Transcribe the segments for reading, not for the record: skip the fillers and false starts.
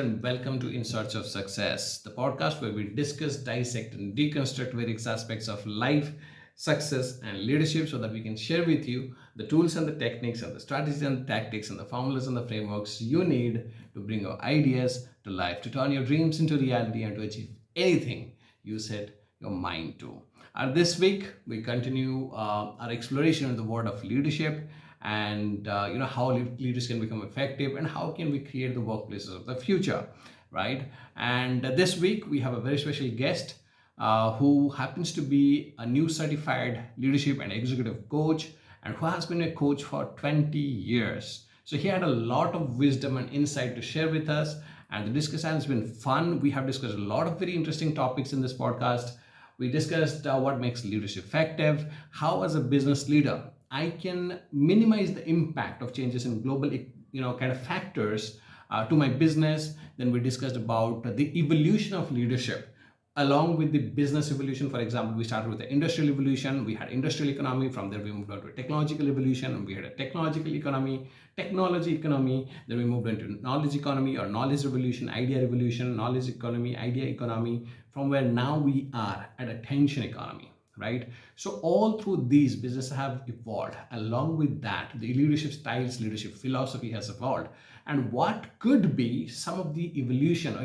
and welcome to In Search of Success, the podcast where we discuss, dissect, and deconstruct various aspects of life, success, and leadership so that we can share with you the tools and the techniques and the strategies and tactics and the formulas and the frameworks you need to bring your ideas to life, to turn your dreams into reality, and to achieve anything you set your mind to. This week, we continue our exploration in the world of leadership and how leaders can become effective and how can we create the workplaces of the future, right? And this week we have a very special guest who happens to be a new certified leadership and executive coach and who has been a coach for 20 years. So he had a lot of wisdom and insight to share with us, and the discussion has been fun. We have discussed a lot of very interesting topics in this podcast. We discussed what makes leadership effective, how as a business leader I can minimize the impact of changes in global, kind of factors to my business. Then we discussed about the evolution of leadership along with the business evolution. For example, we started with the industrial evolution. We had industrial economy. From there, we moved on to a technological evolution. And we had a technological economy, technology economy. Then we moved into knowledge economy or knowledge revolution, idea revolution, knowledge economy, idea economy, from where now we are at attention economy. Right? So all through these, businesses have evolved. Along with that, the leadership styles, leadership philosophy has evolved. And what could be some of the evolution or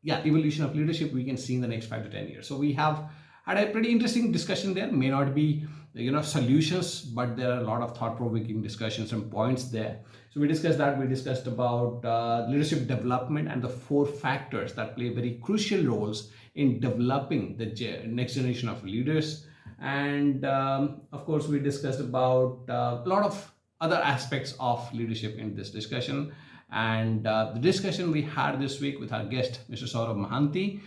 evolution of leadership we can see in the next 5 to 10 years. So we have had a pretty interesting discussion there. May not be solutions, but there are a lot of thought-provoking discussions and points there. So we discussed that. We discussed about leadership development and the 4 factors that play very crucial roles in developing the next generation of leaders. And of course, we discussed about a lot of other aspects of leadership in this discussion. And the discussion we had this week with our guest, Mr. Saurav Mohanty.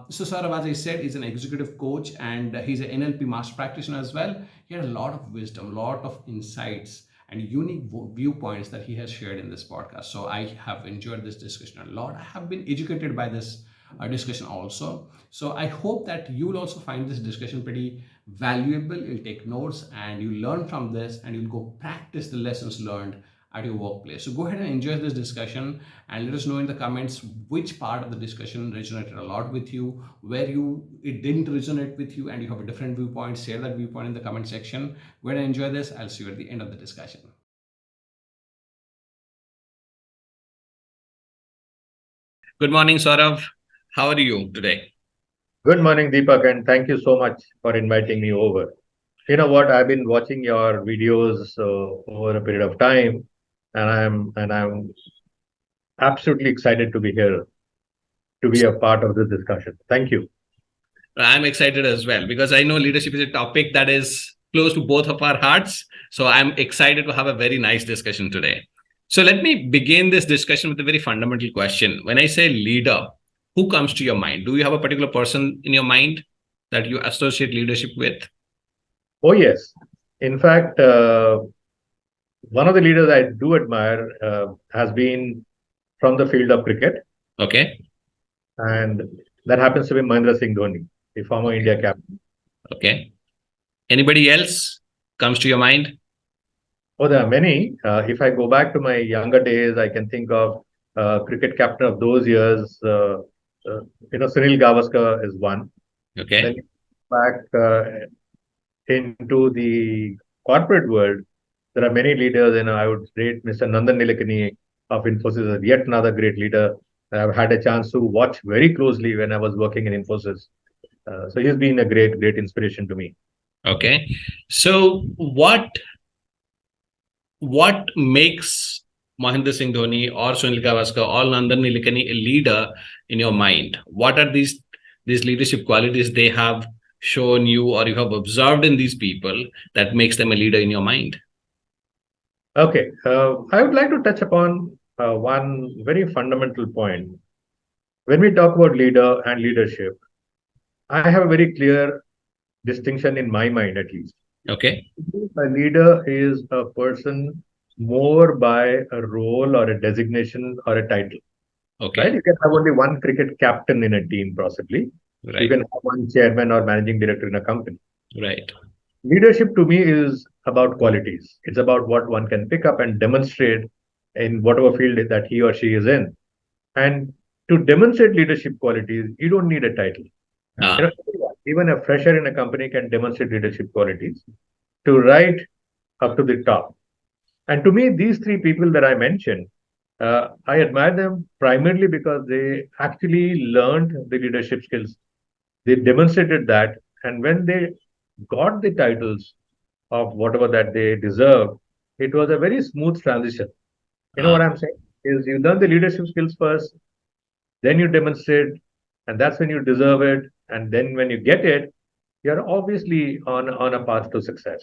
So Saurav, as I said, is an executive coach and he's an NLP Master Practitioner as well. He had a lot of wisdom, a lot of insights and unique viewpoints that he has shared in this podcast. So I have enjoyed this discussion a lot. I have been educated by this discussion also. So I hope that you will also find this discussion pretty valuable. You'll take notes and you learn from this and you'll go practice the lessons learned at your workplace. So go ahead and enjoy this discussion and let us know in the comments which part of the discussion resonated a lot with you, where it didn't resonate with you and you have a different viewpoint. Share that viewpoint in the comment section. Go ahead and enjoy this. I'll see you at the end of the discussion. Good morning, Saurav. How are you today? Good morning, Deepak, and thank you so much for inviting me over. You know what? I've been watching your videos over a period of time, and I'm absolutely excited to be here to be a part of this discussion. Thank you. I'm excited as well because I know leadership is a topic that is close to both of our hearts. So I'm excited to have a very nice discussion today. So let me begin this discussion with a very fundamental question. When I say leader, who comes to your mind? Do you have a particular person in your mind that you associate leadership with? Oh, yes. In fact, one of the leaders I do admire has been from the field of cricket. Okay. And that happens to be Mahendra Singh Dhoni, the former India captain. Okay. Anybody else comes to your mind? Oh, there are many. If I go back to my younger days, I can think of cricket captain of those years. Sunil Gavaskar is one. Okay. Then back into the corporate world, there are many leaders. I would rate Mr. Nandan Nilekani of Infosys as yet another great leader. I've had a chance to watch very closely when I was working in Infosys. So he's been a great inspiration to me. Okay. So what makes Mohanty Singh Dhoni or Sunil Gavaskar or Nandan Nilekani a leader in your mind? What are these leadership qualities they have shown you or you have observed in these people that makes them a leader in your mind? Okay. I would like to touch upon one very fundamental point. When we talk about leader and leadership, I have a very clear distinction in my mind, at least. Okay. A leader is a person more by a role or a designation or a title. Okay. Right? You can have only one cricket captain in a team, possibly. Right. You can have one chairman or managing director in a company. Right. Leadership to me is about qualities. It's about what one can pick up and demonstrate in whatever field that he or she is in. And to demonstrate leadership qualities, you don't need a title. You Ah, know, even a fresher in a company can demonstrate leadership qualities to right up to the top. And to me, these three people that I mentioned, I admire them primarily because they actually learned the leadership skills. They demonstrated that, and when they got the titles of whatever that they deserved, it was a very smooth transition. You know ah, what I'm saying? Is you learn the leadership skills first, then you demonstrate, and that's when you deserve it. And then when you get it, you're obviously on a path to success.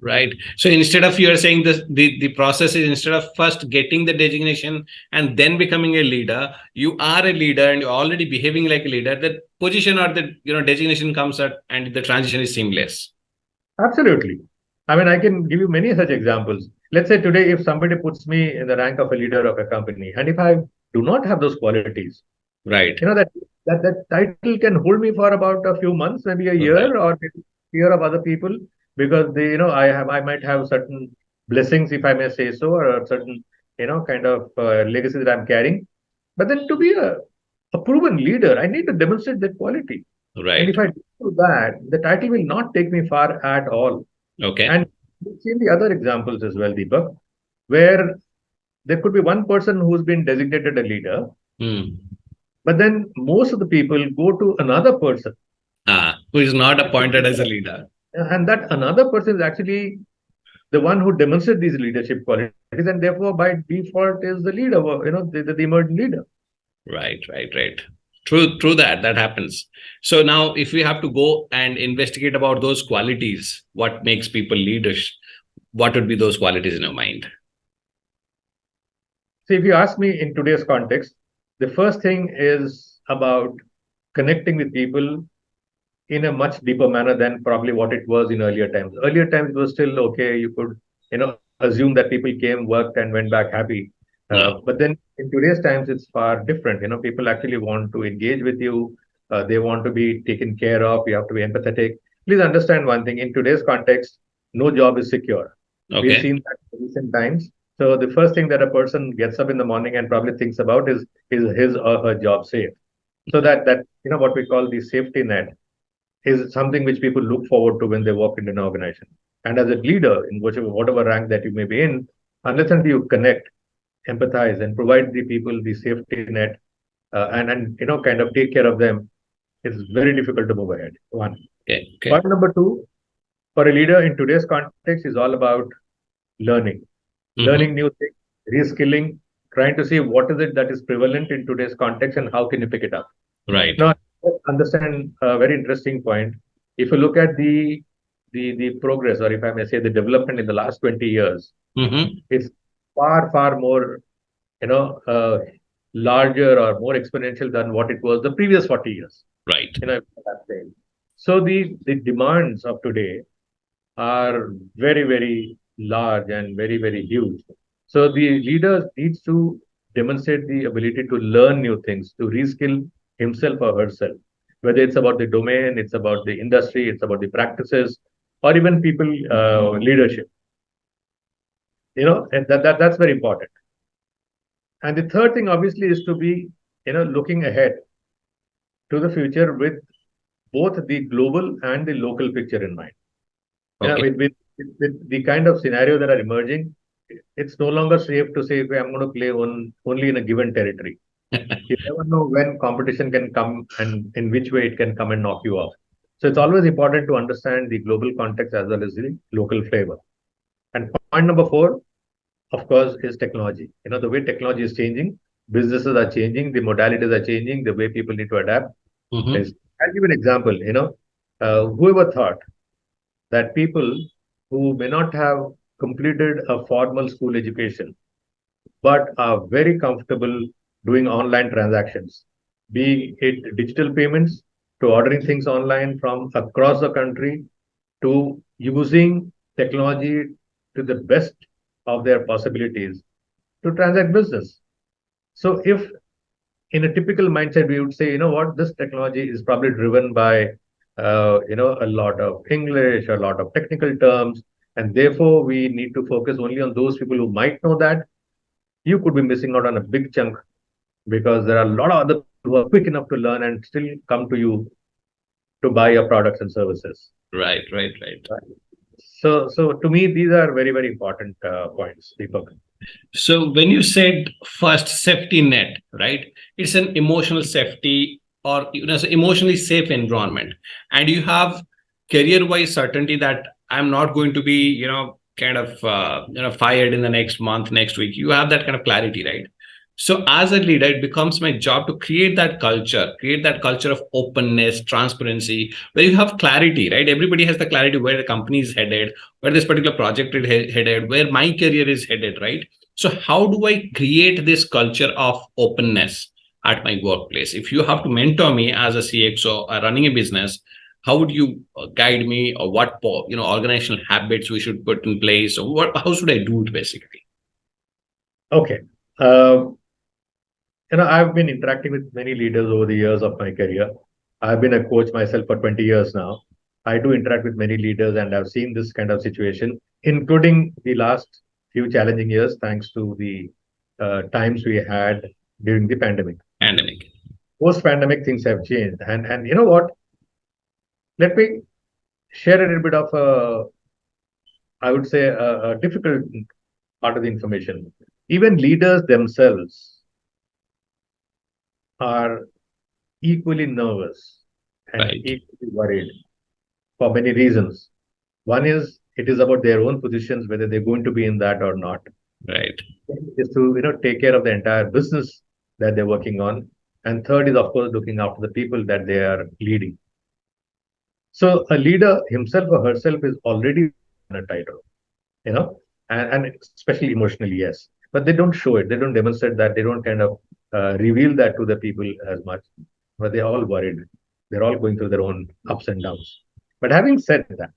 right. So instead of, you're saying the process is, instead of first getting the designation and then becoming a leader, you are a leader and you're already behaving like a leader. The position or the designation comes up and the transition is seamless. Absolutely. I mean, I can give you many such examples. Let's say today, if somebody puts me in the rank of a leader of a company, and if I do not have those qualities, Right. that title can hold me for about a few months, maybe a Right. year, or maybe year of other people, because they, I might have certain blessings, if I may say so, or a certain, kind of legacy that I'm carrying. But then to be a proven leader, I need to demonstrate that quality. And Right. if I do that, the title will not take me far at all. Okay. And we've seen the other examples as well, Deepak, where there could be one person who's been designated a leader, Hmm. but then most of the people go to another person. Who is not appointed as a leader. And that another person is actually the one who demonstrates these leadership qualities, and therefore, by default, is the leader, the emerging leader. Right, right, right. True that. That happens. So now, if we have to go and investigate about those qualities, what makes people leaders, what would be those qualities in your mind? So, if you ask me in today's context, the first thing is about connecting with people in a much deeper manner than probably what it was in earlier times. Earlier times it was still okay. You could, assume that people came, worked, and went back happy. No. But then in today's times, it's far different. People actually want to engage with you. They want to be taken care of. You have to be empathetic. Please understand one thing. In today's context, no job is secure. We've Okay. seen that in recent times. So the first thing that a person gets up in the morning and probably thinks about is his or her job safe. So that what we call the safety net is something which people look forward to when they walk into an organization. And as a leader, in whatever rank that you may be in, unless until you connect, empathize, and provide the people the safety net, and kind of take care of them, it's very difficult to move ahead. One. Okay. Okay. Point number two, for a leader in today's context, is all about learning, learning Hmm. new things, reskilling, trying to see what is it that is prevalent in today's context and how can you pick it up. Right. Now, let's understand a very interesting point. If you look at the progress, or if I may say, the development in the last 20 years, Hmm. it's far more, you know, uh, larger or more exponential than what it was the previous 40 years. Right. If that's saying. So the demands of today are very large and very huge. So the leader needs to demonstrate the ability to learn new things, to reskill himself or herself. Whether it's about the domain, it's about the industry, it's about the practices, or even people leadership. And that's very important. And the third thing, obviously, is to be looking ahead to the future with both the global and the local picture in mind. Okay. With the kind of scenario that are emerging, it's no longer safe to say, okay, I'm going to play only in a given territory. You never know when competition can come and in which way it can come and knock you off. So it's always important to understand the global context as well as the local flavor. And point number four, of course, is technology. The way technology is changing, businesses are changing, the modalities are changing, the way people need to adapt. Hmm. I'll give you an example. Whoever thought that people who may not have completed a formal school education but are very comfortable doing online transactions, be it digital payments to ordering things online from across the country to using technology to the best of their possibilities to transact business. So, if in a typical mindset, we would say, this technology is probably driven by, a lot of English, a lot of technical terms, and therefore we need to focus only on those people who might know that. You could be missing out on a big chunk because there are a lot of other people who are quick enough to learn and still come to you to buy your products and services. Right, right, right. So to me, these are very, very important points, Deepak. So when you said first safety net, right? It's an emotional safety or so emotionally safe environment, and you have career-wise certainty that I'm not going to be kind of fired in the next month, next week. You have that kind of clarity, right? So as a leader, it becomes my job to create that culture of openness, transparency, where you have clarity, right? Everybody has the clarity where the company is headed, where this particular project is headed, where my career is headed, right? So, how do I create this culture of openness at my workplace? If you have to mentor me as a CXO running a business, how would you guide me, or what organizational habits we should put in place, or what? How should I do it basically? Okay. I've been interacting with many leaders over the years of my career. I've been a coach myself for 20 years now. I do interact with many leaders and I've seen this kind of situation, including the last few challenging years, thanks to the times we had during the pandemic. Pandemic. Post-pandemic, things have changed. And you know what? Let me share a little bit of, I would say, a difficult part of the information. Even leaders themselves are equally nervous and Right. equally worried for many reasons. One is it is about their own positions, whether they're going to be in that or not. Right. Is to take care of the entire business that they're working on, and third is of course looking after the people that they are leading. So a leader himself or herself is already on a tightrope, you know, and especially emotionally, yes. But they don't show it. They don't demonstrate that. They don't kind of reveal that to the people as much. But they're all worried. They're all going through their own ups and downs. But having said that,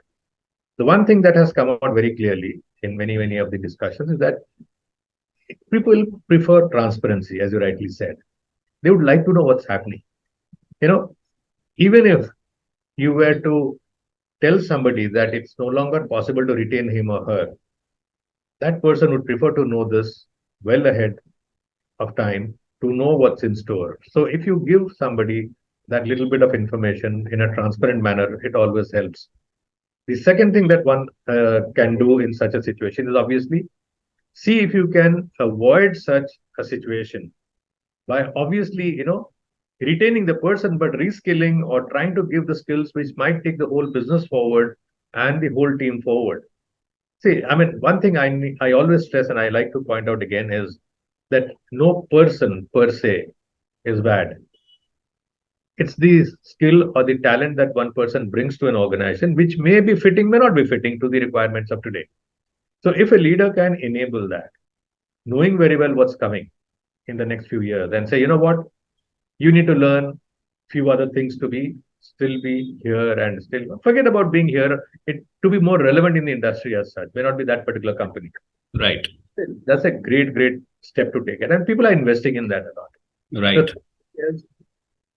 the one thing that has come out very clearly in many of the discussions is that people prefer transparency, as you rightly said. They would like to know what's happening. You know, even if you were to tell somebody that it's no longer possible to retain him or her, that person would prefer to know this well ahead of time to know what's in store. So if you give somebody that little bit of information in a transparent manner, it always helps. The second thing that one can do in such a situation is obviously see if you can avoid such a situation by obviously, retaining the person, but reskilling or trying to give the skills which might take the whole business forward and the whole team forward. See, I mean, one thing I always stress and I like to point out again is that no person per se is bad. It's the skill or the talent that one person brings to an organization, which may be fitting, may not be fitting to the requirements of today. So if a leader can enable that, knowing very well what's coming in the next few years, and say, you know what, you need to learn few other things to be still be here and still forget about being here. It to be more relevant in the industry as such, may not be that particular company. Right. That's a great step to take, and people are investing in that a lot. The Right. thing is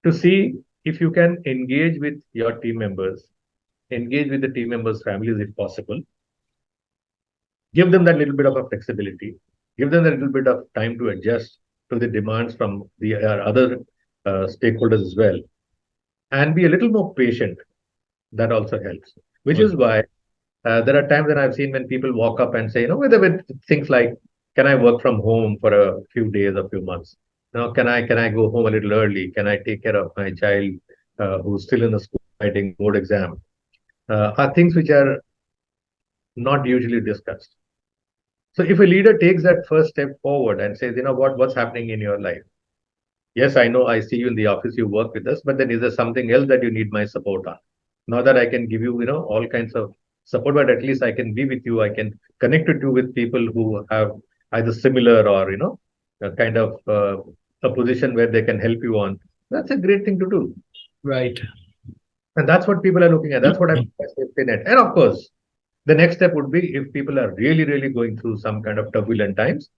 to see if you can engage with your team members, engage with the team members' families if possible, give them that little bit of a flexibility, give them a little bit of time to adjust to the demands from the other stakeholders as well, and be a little more patient. That also helps. Which is why there are times that I've seen when people walk up and say, whether with things like, "Can I work from home for a few days or few months? Can I go home a little early? Can I take care of my child who's still in the school writing board exam?" Are things which are not usually discussed. So if a leader takes that first step forward and says, what's happening in your life? Yes, I know I see you in the office, you work with us, but then is there something else that you need my support on? Not that I can give you, all kinds of support, but at least I can be with you. I can connect with you with people who have either similar or, a kind of a position where they can help you on. That's a great thing to do. Right. And that's what people are looking at. That's what I'm safety net. And of course, the next step would be if people are really going through some kind of turbulent times,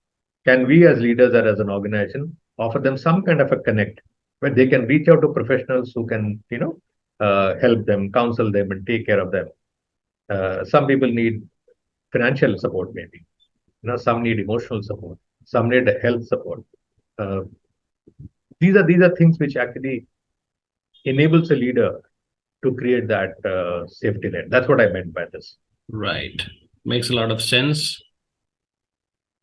can we as leaders or as an organization offer them some kind of a connect where they can reach out to professionals who can, help them, counsel them, and take care of them. Some people need financial support, maybe. Some need emotional support. Some need health support. Uh, These are things which actually enables a leader to create that safety net. That's what I meant by this. Right. Makes a lot of sense.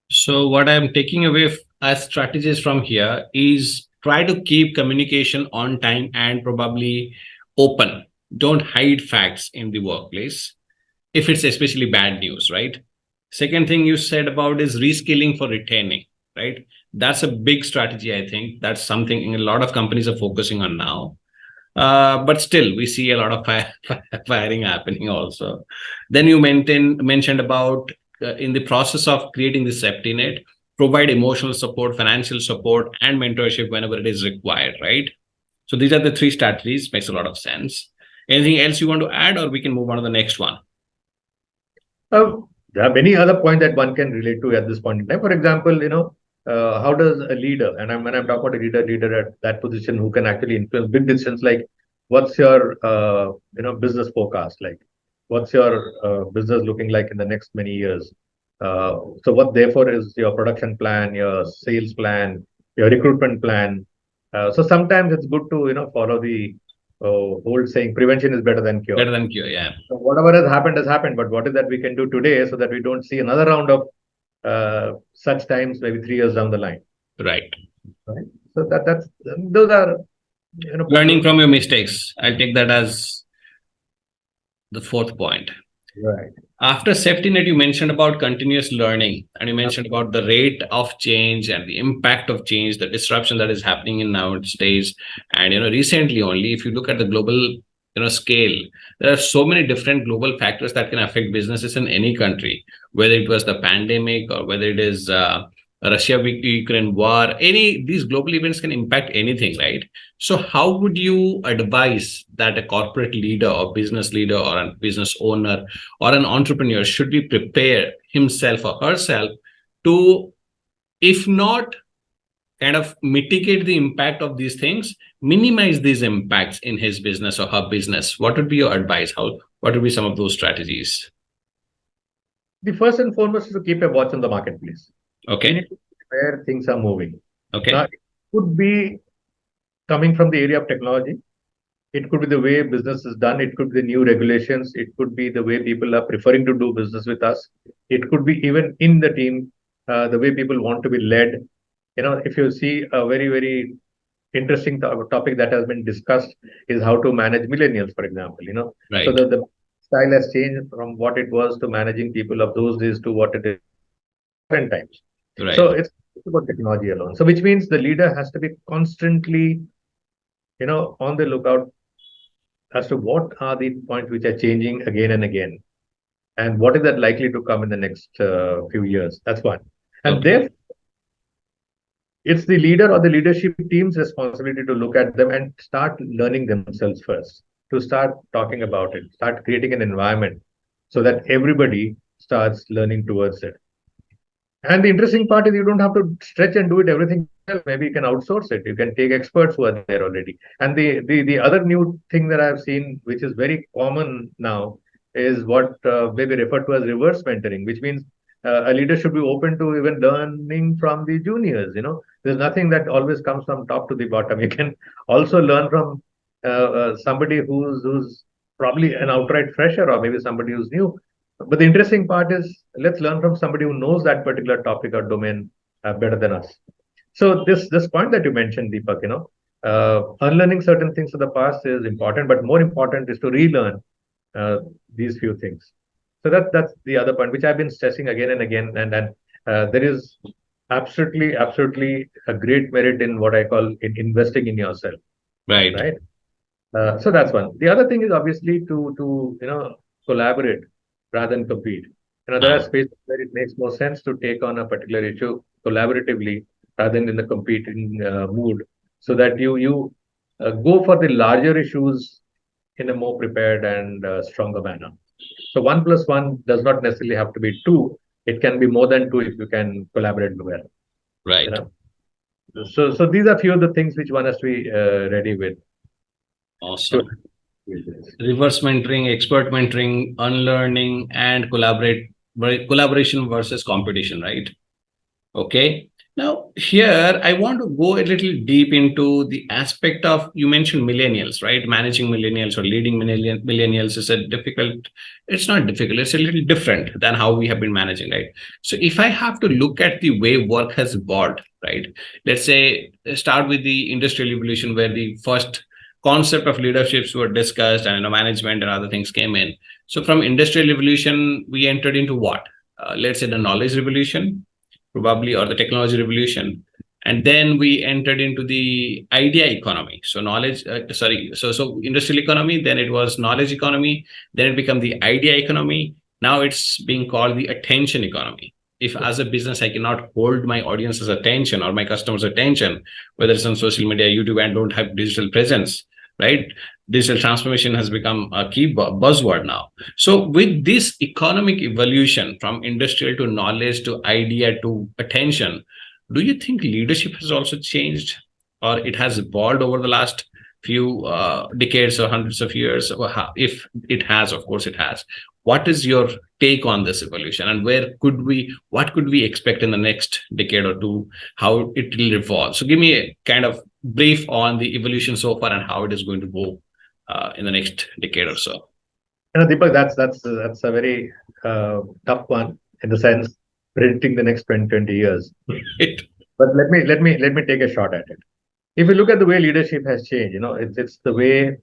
So what I'm taking away as strategies from here is try to keep communication on time and probably open. Don't hide facts in the workplace if it's especially bad news, right? Second thing you said about is reskilling for retaining, right? That's a big strategy, I think. That's something a lot of companies are focusing on now. But still, we see a lot of firing happening also. Then you mentioned about in the process of creating the safety net, provide emotional support, financial support, and mentorship whenever it is required, right? So these are the three strategies. Makes a lot of sense. Anything else you want to add, or we can move on to the next one? There are many other points that one can relate to at this point in time. For example, how does a leader, and when I'm talking about a leader at that position who can actually influence big decisions, like what's your business forecast like? What's your business looking like in the next many years? So what therefore is your production plan, your sales plan, your recruitment plan? So sometimes it's good to follow the old saying, prevention is better than cure. Better than cure, yeah. So whatever has happened. But what is that we can do today so that we don't see another round of such times maybe 3 years down the line? Right. Right. So that's those are Learning from your mistakes. I'll take that as the fourth point. right. After safety net, you mentioned about continuous learning, and you mentioned about the rate of change and the impact of change, the disruption that is happening in nowadays. And recently only, if you look at the global scale, there are so many different global factors that can affect businesses in any country, whether it was the pandemic or whether it is Russia-Ukraine war. Any these global events can impact anything, right? So how would you advise that a corporate leader or business leader or a business owner or an entrepreneur should be prepare himself or herself to, if not kind of mitigate the impact of these things, minimize these impacts in his business or her business? What would be your advice? What would be some of those strategies? The first and foremost is to keep a watch on the marketplace. Okay. We need to see where things are moving. Okay. Now, it could be coming from the area of technology. It could be the way business is done. It could be the new regulations. It could be the way people are preferring to do business with us. It could be even in the team, the way people want to be led. If you see a very, very interesting topic that has been discussed is how to manage millennials, for example. Right. So the style has changed from what it was to managing people of those days to what it is current times. Right. So it's about technology alone. So which means the leader has to be constantly, on the lookout as to what are the points which are changing again and again, and what is that likely to come in the next few years. That's one. And therefore, it's the leader or the leadership team's responsibility to look at them and start learning themselves first, to start talking about it, start creating an environment so that everybody starts learning towards it. And the interesting part is you don't have to stretch and do it everything yourself. Maybe you can outsource it. You can take experts who are there already. And the other new thing that I've seen, which is very common now, is what may be referred to as reverse mentoring, which means a leader should be open to even learning from the juniors. There's nothing that always comes from top to the bottom. You can also learn from somebody who's probably an outright fresher, or maybe somebody who's new. But the interesting part is, let's learn from somebody who knows that particular topic or domain better than us. So this point that you mentioned, Deepak, unlearning certain things of the past is important, but more important is to relearn these few things. So that's the other point, which I've been stressing again and again. And there is absolutely a great merit in what I call investing in yourself. Right. Right. So that's one. The other thing is obviously to collaborate rather than compete. There are spaces where it makes more sense to take on a particular issue collaboratively rather than in the competing mood, so that you go for the larger issues in a more prepared and stronger manner. So 1+1 does not necessarily have to be 2. It can be more than 2 if you can collaborate well. Right. So these are few of the things which one has to be ready with. Awesome. Reverse mentoring, expert mentoring, unlearning, and collaboration versus competition, right? Okay. Now, here I want to go a little deep into the aspect of, you mentioned millennials, right? Managing millennials or leading millennials is a difficult, it's not difficult, it's a little different than how we have been managing, right? So, if I have to look at the way work has evolved, right? Let's say, start with the industrial revolution where the first concept of leaderships were discussed and management and other things came in. So, from industrial revolution, we entered into what? Let's say the knowledge revolution probably, or the technology revolution, and then we entered into the idea economy. So knowledge so industrial economy, then it was knowledge economy, then it became the idea economy. Now it's being called the attention economy. If as a business I cannot hold my audience's attention or my customers attention, whether it's on social media, YouTube, and don't have digital presence, right? Digital transformation has become a key buzzword now. So, with this economic evolution from industrial to knowledge to idea to attention, do you think leadership has also changed, or it has evolved over the last few decades or hundreds of years? Or if it has, of course, it has. What is your take on this evolution, and what could we expect in the next decade or two? How it will evolve? So, give me a kind of brief on the evolution so far and how it is going to go in the next decade or so. Deepak, that's a very tough one in the sense predicting the next 20 years. But let me take a shot at it. If you look at the way leadership has changed, it's the way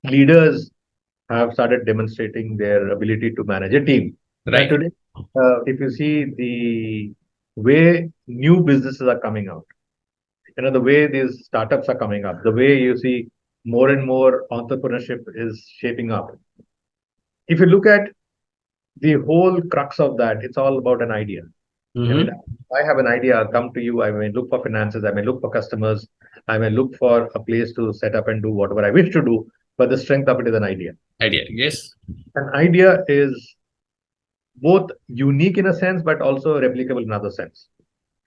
leaders have started demonstrating their ability to manage a team. Right. And today, if you see the way new businesses are coming out, the way these startups are coming up, the way you see more and more entrepreneurship is shaping up. If you look at the whole crux of that, it's all about an idea. I mean, I have an idea, I'll come to you, I may look for finances, I may look for customers, I may look for a place to set up and do whatever I wish to do, but the strength of it is an idea. Yes. An idea is both unique in a sense, but also replicable in another sense.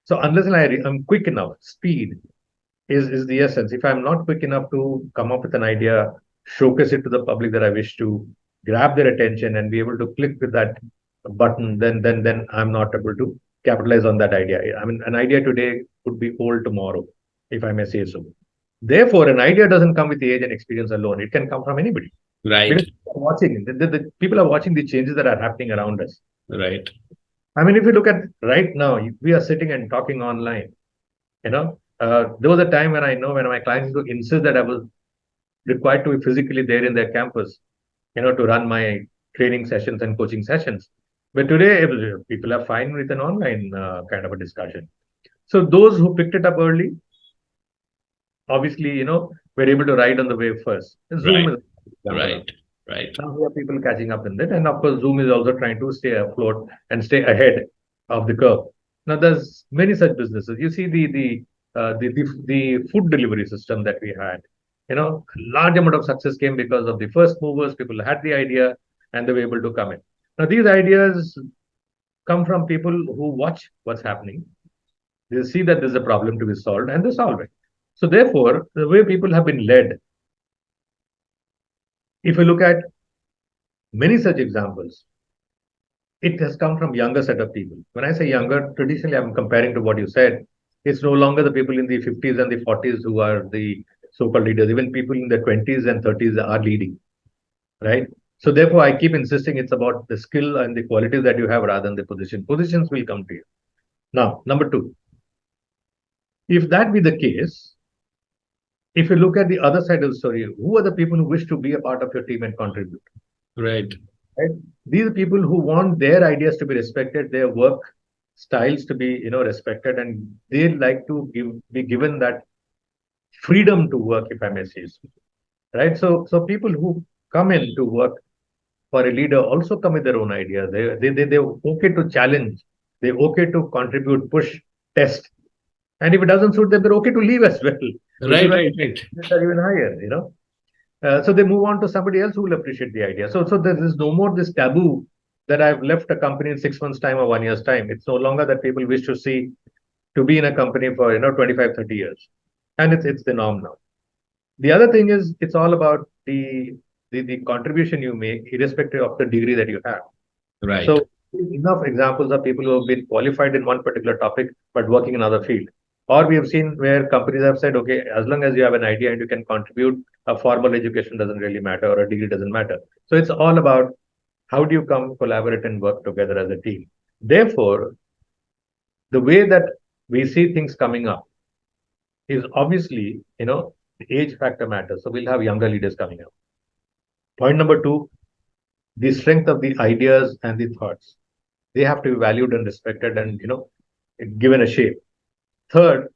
So unless I'm quick enough, speed is the essence. If I'm not quick enough to come up with an idea, showcase it to the public that I wish to, grab their attention and be able to click with that button, then I'm not able to capitalize on that idea. I mean, an idea today could be old tomorrow, if I may say so. Therefore, an idea doesn't come with age and experience alone. It can come from anybody. Right. Because the people are watching the changes that are happening around us. Right. I mean, if you look at right now, we are sitting and talking online. There was a time when my clients would insist that I was required to be physically there in their campus, to run my training sessions and coaching sessions. But today, people are fine with an online kind of a discussion. So those who picked it up early, obviously, were able to ride on the wave first. Zoom is right. Now we have people catching up in it, and of course, Zoom is also trying to stay afloat and stay ahead of the curve. Now, there's many such businesses. You see the food delivery system that we had. Large amount of success came because of the first movers. People had the idea and they were able to come in. Now, these ideas come from people who watch what's happening. They see that there's a problem to be solved and they solve it. So, therefore, the way people have been led, if you look at many such examples, it has come from younger set of people. When I say younger, traditionally I'm comparing to what you said. It's no longer the people in the 50s and the 40s who are the so-called leaders. Even people in their 20s and 30s are leading, right? So therefore, I keep insisting it's about the skill and the qualities that you have rather than the position. Positions will come to you. Now, number two, if that be the case, if you look at the other side of the story, who are the people who wish to be a part of your team and contribute? Right. These are people who want their ideas to be respected, their work styles to be, respected, and they like to be given that freedom to work, if I may say so. Right? So people who come in to work for a leader also come with their own ideas. They're okay to challenge. They're okay to contribute, push, test. And if it doesn't suit them, they're okay to leave as well. Right. They're even higher, so they move on to somebody else who will appreciate the idea. So there is no more this taboo that I've left a company in 6 months' time or 1 year's time. It's no longer that people wish to be in a company for 25, 30 years. And it's the norm now. The other thing is it's all about the contribution you make, irrespective of the degree that you have. Right. So enough examples of people who have been qualified in one particular topic but working in another field. Or we have seen where companies have said, okay, as long as you have an idea and you can contribute, a formal education doesn't really matter or a degree doesn't matter. So it's all about how do you come, collaborate, and work together as a team. Therefore, the way that we see things coming up is obviously, the age factor matters. So we'll have younger leaders coming up. Point number two, the strength of the ideas and the thoughts. They have to be valued and respected and, given a shape. Third,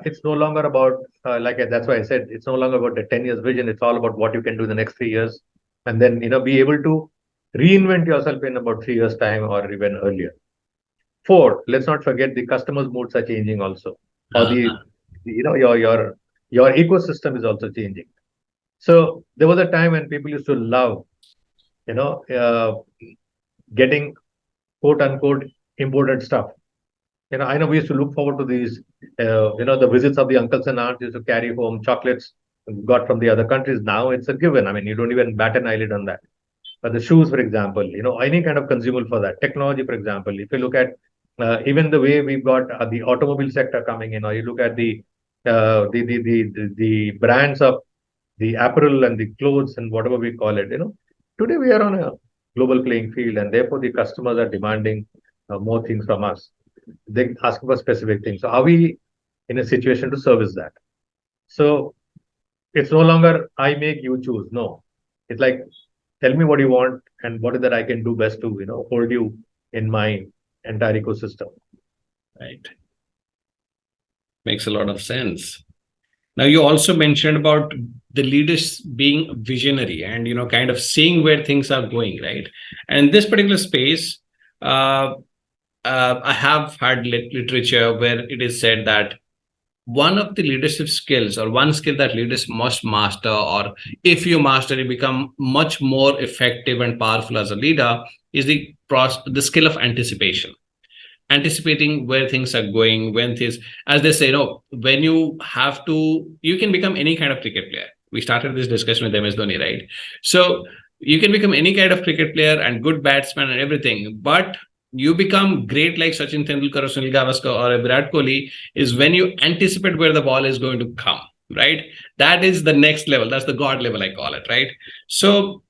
it's no longer about, that's why I said it's no longer about the 10 years vision. It's all about what you can do in the next 3 years. And then, be able to reinvent yourself in about 3 years' time or even earlier. Four, let's not forget the customers' moods are changing also, or Uh, your ecosystem is also changing. So there was a time when people used to love, you know, uh, getting quote unquote imported stuff. I know we used to look forward to these, the visits of the uncles and aunts used to carry home chocolates got from the other countries. Now it's a given. I mean, you don't even bat an eyelid on that. But the shoes, for example, any kind of consumable for that. Technology, for example, if you look at even the way we've got the automobile sector coming in, or you look at the brands of the apparel and the clothes and whatever we call it, today we are on a global playing field, and therefore the customers are demanding more things from us. They ask for specific things. So are we in a situation to service that? So it's no longer I make you choose. No, it's like tell me what you want and what is that I can do best to hold you in my entire ecosystem. right. Makes a lot of sense. Now, you also mentioned about the leaders being visionary and, kind of seeing where things are going, right? And in this particular space, uh, I have had literature where it is said that one of the leadership skills, or one skill that leaders must master, or if you master, you become much more effective and powerful as a leader, is the skill of anticipation. Anticipating where things are going, when things, as they say, when you can become any kind of cricket player. We started this discussion with MS Dhoni, right? So you can become any kind of cricket player and good batsman and everything, but you become great like Sachin Tendulkar or Sunil Gavaskar or Virat Kohli is when you anticipate where the ball is going to come, right? That is the next level. That's the God level, I call it, right? So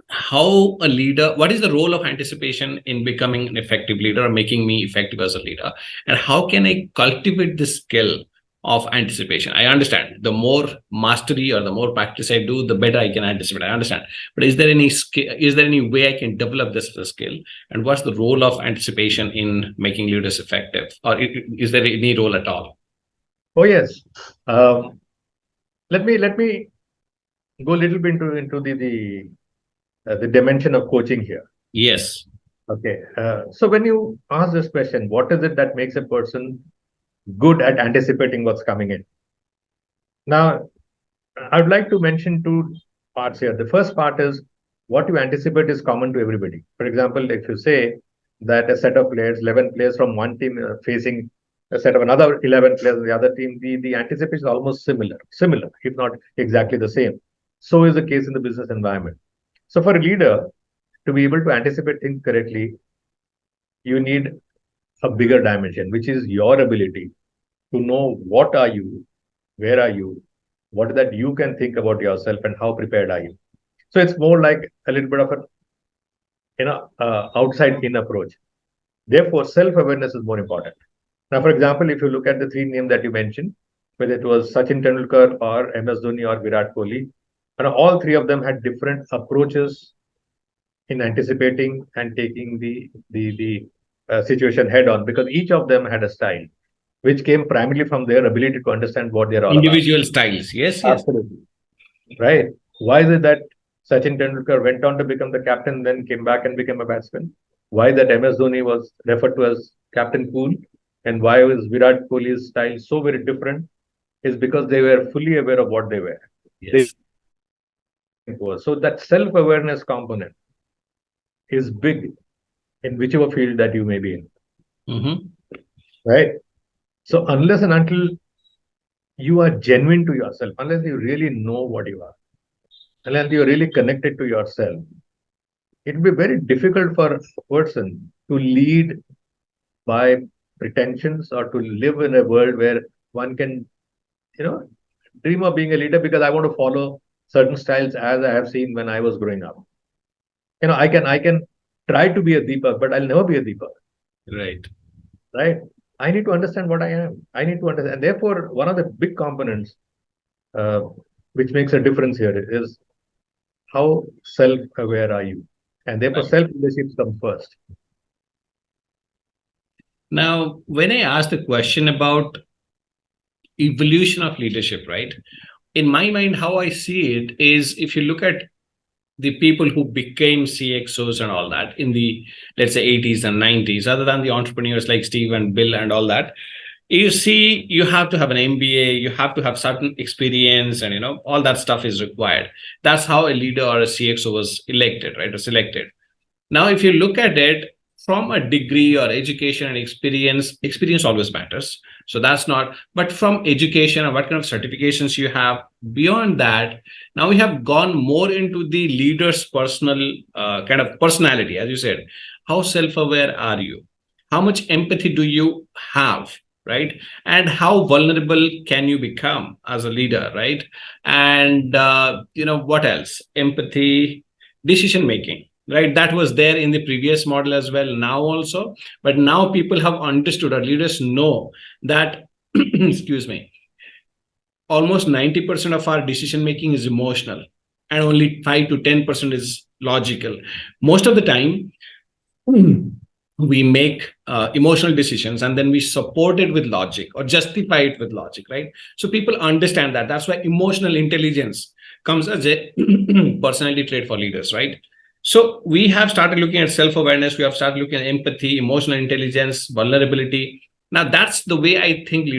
how a leader, what is the role of anticipation in becoming an effective leader or making me effective as a leader, and how can I cultivate this skill of anticipation? I understand the more mastery or the more practice I do, the better I can anticipate. I understand, but is there any skill, is there any way I can develop this as a skill, and what's the role of anticipation in making leaders effective, or is there any role at all? Oh yes. Um, let me go a little bit into the dimension of coaching here. Yes. Okay. So when you ask this question, what is it that makes a person good at anticipating what's coming in? Now, I'd like to mention two parts here. The first part is what you anticipate is common to everybody. For example, if you say that a set of players, 11 players from one team facing a set of another 11 players on the other team, the anticipation is almost similar, if not exactly the same. So is the case in the business environment. So for a leader to be able to anticipate things correctly, you need a bigger dimension, which is your ability to know what are you, where are you, what that you can think about yourself, and how prepared are you. So it's more like a little bit of a outside in approach. Therefore, self-awareness is more important. Now, for example, if you look at the three names that you mentioned, whether it was Sachin Tendulkar or MS Dhoni or Virat Kohli, and all three of them had different approaches in anticipating and taking the situation head on, because each of them had a style which came primarily from their ability to understand what they're all about. Individual styles. Yes, yes. Absolutely. Right? Why is it that Sachin Tendulkar went on to become the captain, then came back and became a batsman? Why that MS Dhoni was referred to as Captain Cool, and why was Virat Kohli's style so very different? Is because they were fully aware of what they were. They Yes. were. So that self-awareness component is big in whichever field that you may be in. Mm-hmm. Right? So unless and until you are genuine to yourself, unless you really know what you are, unless you're really connected to yourself, it will be very difficult for a person to lead by pretensions or to live in a world where one can, you know, dream of being a leader because I want to follow certain styles as I have seen when I was growing up. I can try to be a Deepak, but I'll never be a Deepak, Right. right? I need to understand what I am. I need to understand. And therefore, one of the big components uh, which makes a difference here is how self-aware are you? And therefore, Right. self-leadership comes first. Now, when I asked the question about evolution of leadership, right? In my mind, how I see it is if you look at the people who became CXOs and all that in the, let's say, 80s and 90s, other than the entrepreneurs like Steve and Bill and all that, you see, you have to have an MBA, you have to have certain experience, and all that stuff is required. That's how a leader or a CXO was elected, right, or selected. Now, if you look at it from a degree or education and experience, experience always matters. So that's not, but from education and what kind of certifications you have, beyond that, now we have gone more into the leader's personal kind of personality, as you said. How self aware are you? How much empathy do you have? Right. And how vulnerable can you become as a leader? Right. And, what else? Empathy, decision making, right? That was there in the previous model as well, now also. But now people have understood, or leaders know that, excuse me, almost 90% of our decision making is emotional and only 5 to 10% is logical. Most of the time, we make emotional decisions and then we support it with logic or justify it with logic, right? So people understand that. That's why emotional intelligence comes as a personality trait for leaders, right? So we have started looking at self-awareness, we have started looking at empathy, emotional intelligence, vulnerability. Now that's the way I think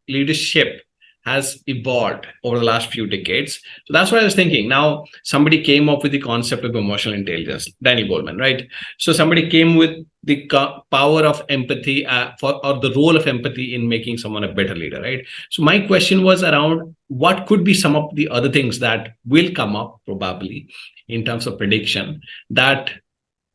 leadership has evolved over the last few decades. So that's what I was thinking. Now somebody came up with the concept of emotional intelligence, Daniel Goleman, right? So somebody came with the power of empathy or the role of empathy in making someone a better leader, right? So my question was around what could be some of the other things that will come up probably in terms of prediction, that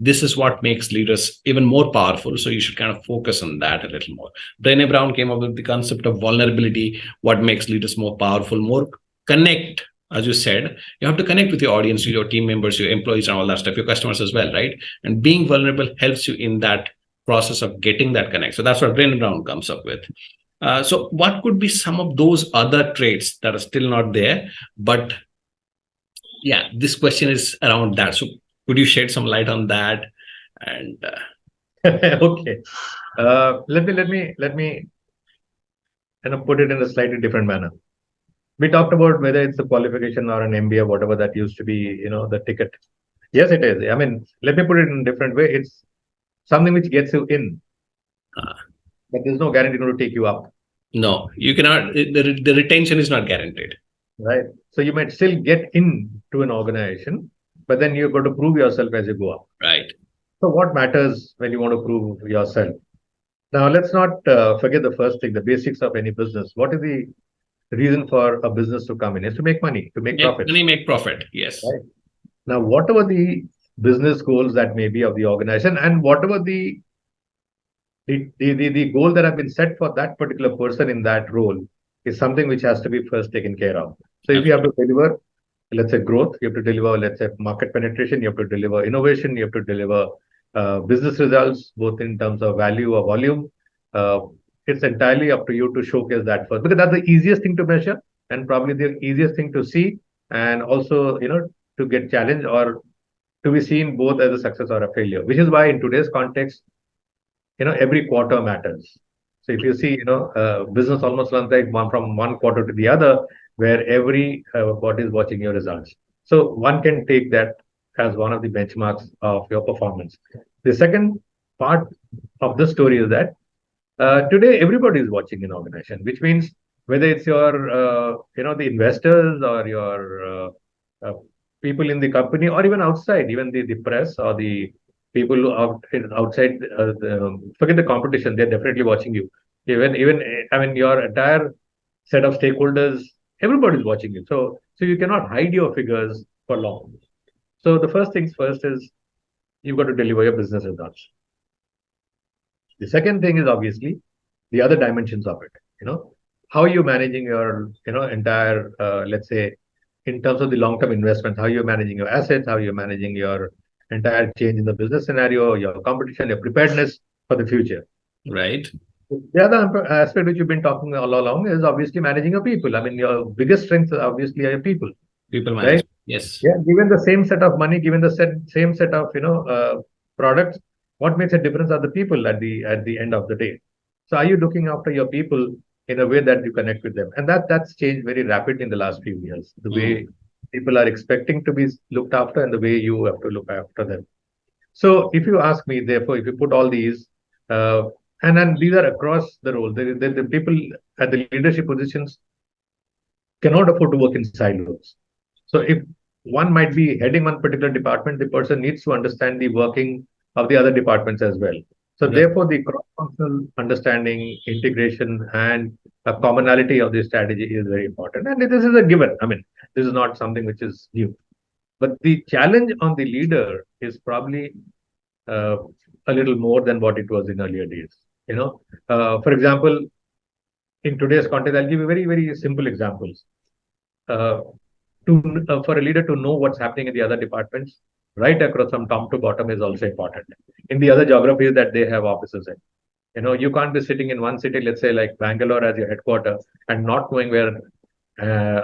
this is what makes leaders even more powerful. So you should kind of focus on that a little more. Brené Brown came up with the concept of vulnerability, what makes leaders more powerful, more connect. As you said, you have to connect with your audience, with your team members, your employees, and all that stuff, your customers as well, right? And being vulnerable helps you in that process of getting that connect. So that's what Brené Brown comes up with. So what could be some of those other traits that are still not there, but yeah, this question is around that. So could you shed some light on that? And Okay. Let me put it in a slightly different manner. We talked about whether it's a qualification or an MBA, whatever that used to be, the ticket. Yes, it is. I mean, let me put it in a different way. It's something which gets you in, uh, but there's no guarantee going to take you up, no, you cannot. The retention is not guaranteed. right? So you might still get into an organization, but then you've got to prove yourself as you go up. Right. So what matters when you want to prove yourself? Now, let's not forget the first thing, the basics of any business. What is the reason for a business to come in? Is to make money, to make Make profits, money, make profit. Yes. right? Now, whatever the business goals that may be of the organization and whatever the goal that have been set for that particular person in that role is something which has to be first taken care of. So if you have to Absolutely. deliver, let's say growth, you have to deliver, let's say market penetration, you have to deliver innovation, you have to deliver business results, both in terms of value or volume. Uh, it's entirely up to you to showcase that first because that's the easiest thing to measure and probably the easiest thing to see and also, to get challenged or to be seen both as a success or a failure, which is why in today's context, every quarter matters. So if you see, business almost runs like from one quarter to the other, where every body is watching your results. So one can take that as one of the benchmarks of your performance. The second part of the story is that today everybody is watching an organization, which means whether it's your, the investors or your uh, people in the company or even outside, even the press or the people who outside, forget the competition, they're definitely watching you. Even I mean, your entire set of stakeholders, everybody's watching you. So you cannot hide your figures for long. So the first things first is you've got to deliver your business results. The second thing is obviously the other dimensions of it. How are you managing your entire let's say in terms of the long-term investment, how you're managing your assets, how you're managing your entire change in the business scenario, your competition, your preparedness for the future. Right. The other aspect which you've been talking all along is obviously managing your people. I mean, your biggest strength obviously are your people, People right? management. Yes. Yeah, given the same set of money, given the same set of products, what makes a difference are the people at the end of the day. So, are you looking after your people in a way that you connect with them? And that's changed very rapidly in the last few years. The way people are expecting to be looked after, and the way you have to look after them. So, if you ask me, therefore, if you put all these, uh, and then these are across the role, the people at the leadership positions cannot afford to work in silos. So if one might be heading one particular department, the person needs to understand the working of the other departments as well. So Right. therefore, the cross-functional understanding, integration, and a commonality of the strategy is very important. And this is a given. I mean, this is not something which is new. But the challenge on the leader is probably uh, a little more than what it was in earlier days. For example, in today's context, I'll give you very, very simple examples. Uh, for a leader to know what's happening in the other departments, right across from top to bottom, is also important. In the other geographies that they have offices in, you can't be sitting in one city, let's say like Bangalore as your headquarters, and not knowing where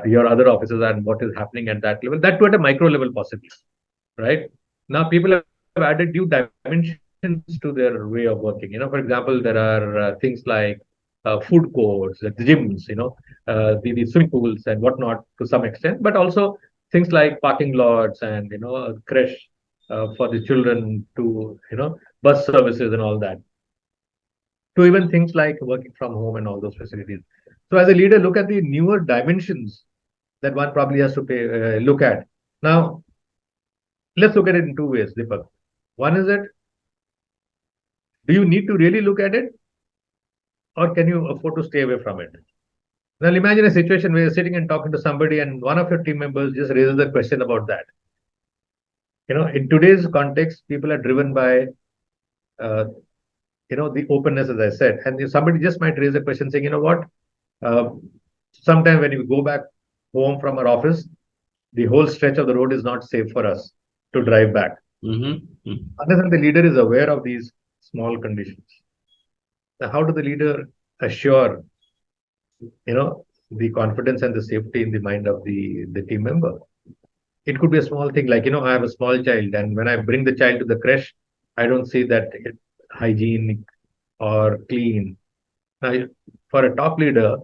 your other offices are and what is happening at that level. That too at a micro level, possibly, right? Now, people have added new dimensions to their way of working. For example, there are things like food courts, the gyms, the swimming pools and whatnot to some extent, but also things like parking lots and a creche for the children, to bus services and all that, to even things like working from home and all those facilities. So, as a leader, look at the newer dimensions that one probably has to look at. Now, let's look at it in two ways, Deepak. One is that, do you need to really look at it, or can you afford to stay away from it? Now, imagine a situation where you're sitting and talking to somebody, and one of your team members just raises a question about that. In today's context, people are driven by, uh, the openness, as I said. And if somebody just might raise a question saying, what? Uh, Sometime when you go back home from our office, the whole stretch of the road is not safe for us to drive back. Unless the leader is aware of these small conditions. Now, how do the leader assure, the confidence and the safety in the mind of the team member? It could be a small thing like, I have a small child, and when I bring the child to the creche, I don't see that it's hygienic or clean. Now, for a top leader,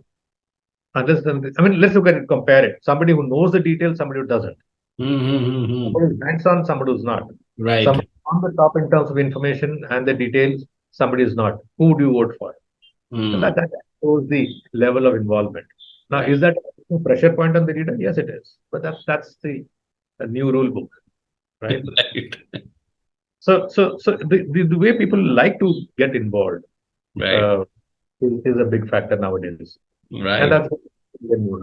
let's look at it, compare it. Somebody who knows the details, somebody who doesn't. Somebody who's hands-on, somebody who's not. Right. Somebody on the top in terms of information and the details, somebody is not. Who do you vote for? So that shows the level of involvement. Now, is that a pressure point on the leader? Yes, it is. But that's the new rule book, right? Right. So the way people like to get involved Right. is a big factor nowadays. Right. And that's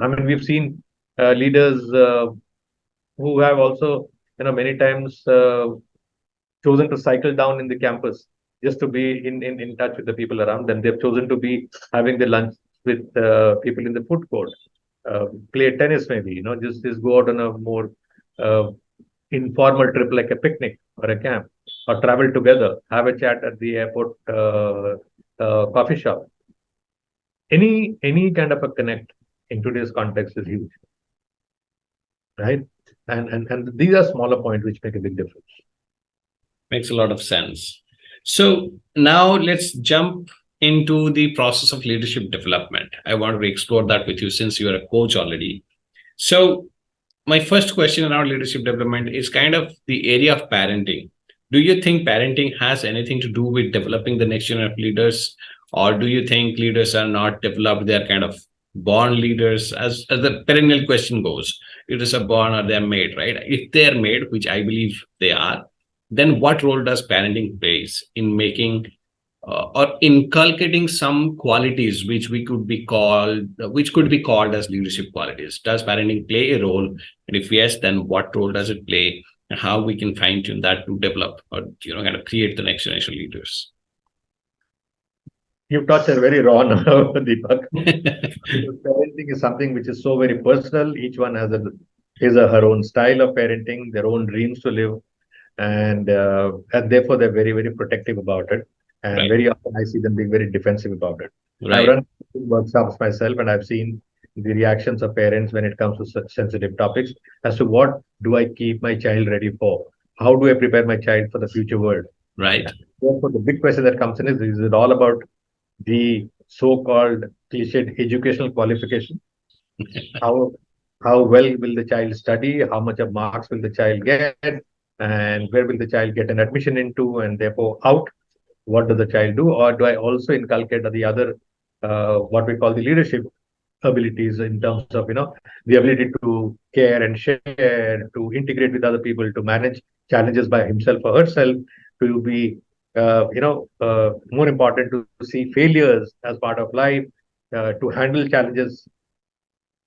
I mean, we've seen leaders who have also, many times chosen to cycle down in the campus just to be in touch with the people around them. They've chosen to be having the lunch with people in the food court, play tennis maybe, just go out on a more uh, informal trip like a picnic or a camp, or travel together, have a chat at the airport coffee shop. Any kind of a connect in today's context is huge, right? And these are smaller points which make a big difference. Makes a lot of sense. So now let's jump into the process of leadership development. I want to explore that with you since you are a coach already. So my first question around leadership development is kind of the area of parenting. Do you think parenting has anything to do with developing the next generation of leaders? Or do you think leaders are not developed? They're kind of born leaders, as the perennial question goes. Leaders are born or they're made, right? If they're made, which I believe they are, then what role does parenting plays in making or inculcating some qualities which could be called as leadership qualities? Does parenting play a role? And if yes, then what role does it play and how we can fine tune that to develop or kind of create the next generation leaders. You've touched a very raw nerve, Deepak. Because parenting is something which is so very personal. Each one has his or her own style of parenting, their own dreams to live, and therefore they're very very protective about it. And Right, very often I see them being very defensive about it. I've right, run workshops myself, and I've seen the reactions of parents when it comes to such sensitive topics as to what do I keep my child ready for? How do I prepare my child for the future world? right. Therefore, the big question that comes in is it all about the so-called cliched educational qualification? How how well will the child study? How much of marks will the child get? And where will the child get an admission into? And therefore out, what does the child do? Or do I also inculcate the other what we call the leadership abilities in terms of the ability to care and share, to integrate with other people, to manage challenges by himself or herself, to be more important to see failures as part of life, to handle challenges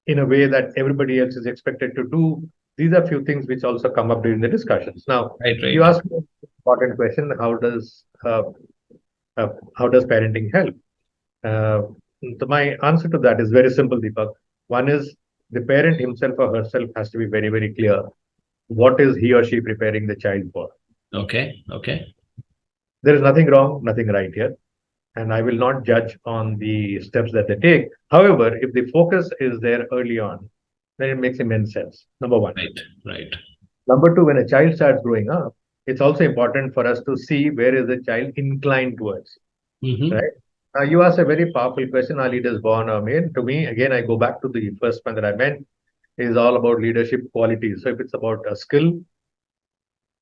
in a way that everybody else is expected to do. These are few things which also come up during the discussions. Now, Right, you right. asked me an important question: how does parenting help? Uh, so my answer to that is very simple, Deepak. One is the parent himself or herself has to be very, very clear what is he or she preparing the child for. Okay, okay. There is nothing wrong, nothing right here, and I will not judge on the steps that they take. However, if the focus is there early on, then it makes immense sense. Number one. Right, right. Number two, when a child starts growing up, it's also important for us to see where is the child inclined towards, Mm-hmm. right? You asked a very powerful question, are leaders born or made? To me, again, I go back to the first one that I meant, is all about leadership qualities. So if it's about a skill,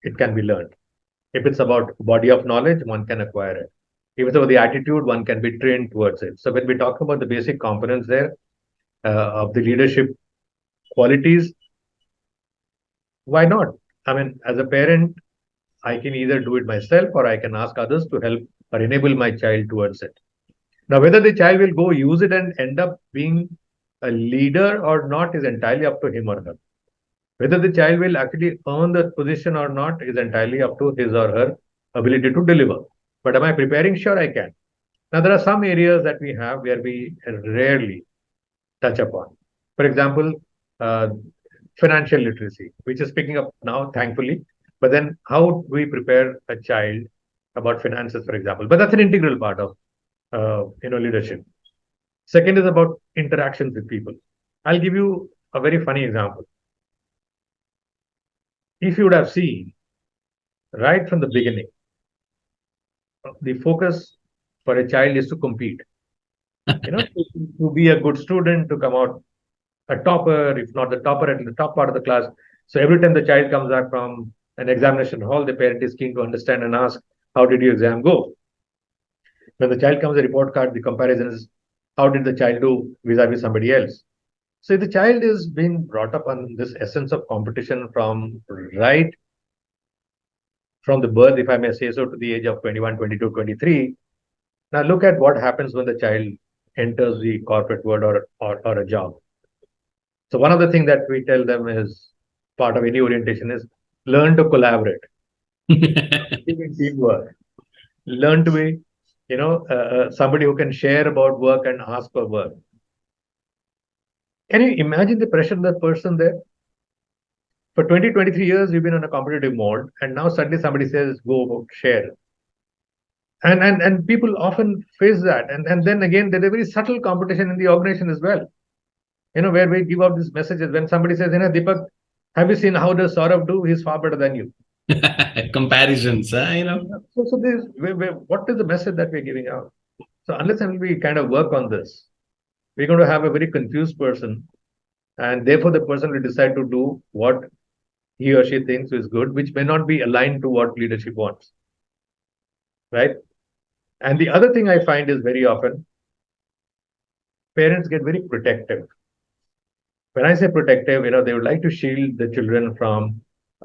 it can be learned. If it's about body of knowledge, one can acquire it. If it's about the attitude, one can be trained towards it. So when we talk about the basic components there of the leadership qualities, why not? I mean, as a parent, I can either do it myself or I can ask others to help or enable my child towards it. Now, whether the child will go use it and end up being a leader or not is entirely up to him or her. Whether the child will actually earn the position or not is entirely up to his or her ability to deliver. But am I preparing? Sure, I can. Now, there are some areas that we have where we rarely touch upon. For example, uh, financial literacy, which is picking up now, thankfully. But then, how do we prepare a child about finances, for example? But that's an integral part of leadership. Second is about interactions with people. I'll give you a very funny example. If you would have seen right from the beginning, the focus for a child is to compete. To be a good student, to come out a topper, if not the topper, at the top part of the class. So every time the child comes back from an examination hall, the parent is keen to understand and ask, how did your exam go? When the child comes a report card, the comparison is, how did the child do vis-a-vis somebody else? So the child is being brought up on this essence of competition from right from the birth, if I may say so, to the age of 21, 22, 23. Now look at what happens when the child enters the corporate world or a job. So one of the things that we tell them is part of any orientation is learn to collaborate, teamwork, learn to be, somebody who can share about work and ask for work. Can you imagine the pressure of that person there? For 20, 23 years, we've been on a competitive mode, and now suddenly somebody says, go share. And people often face that. And then again, there's a very subtle competition in the organization as well, where we give out these messages. When somebody says, Deepak, have you seen how does Saurav do? He's far better than you. Comparisons, So this, what is the message that we're giving out? So unless and we kind of work on this, we're going to have a very confused person, and therefore the person will decide to do what he or she thinks is good, which may not be aligned to what leadership wants, right? And the other thing I find is very often parents get very protective. When I say protective, they would like to shield the children from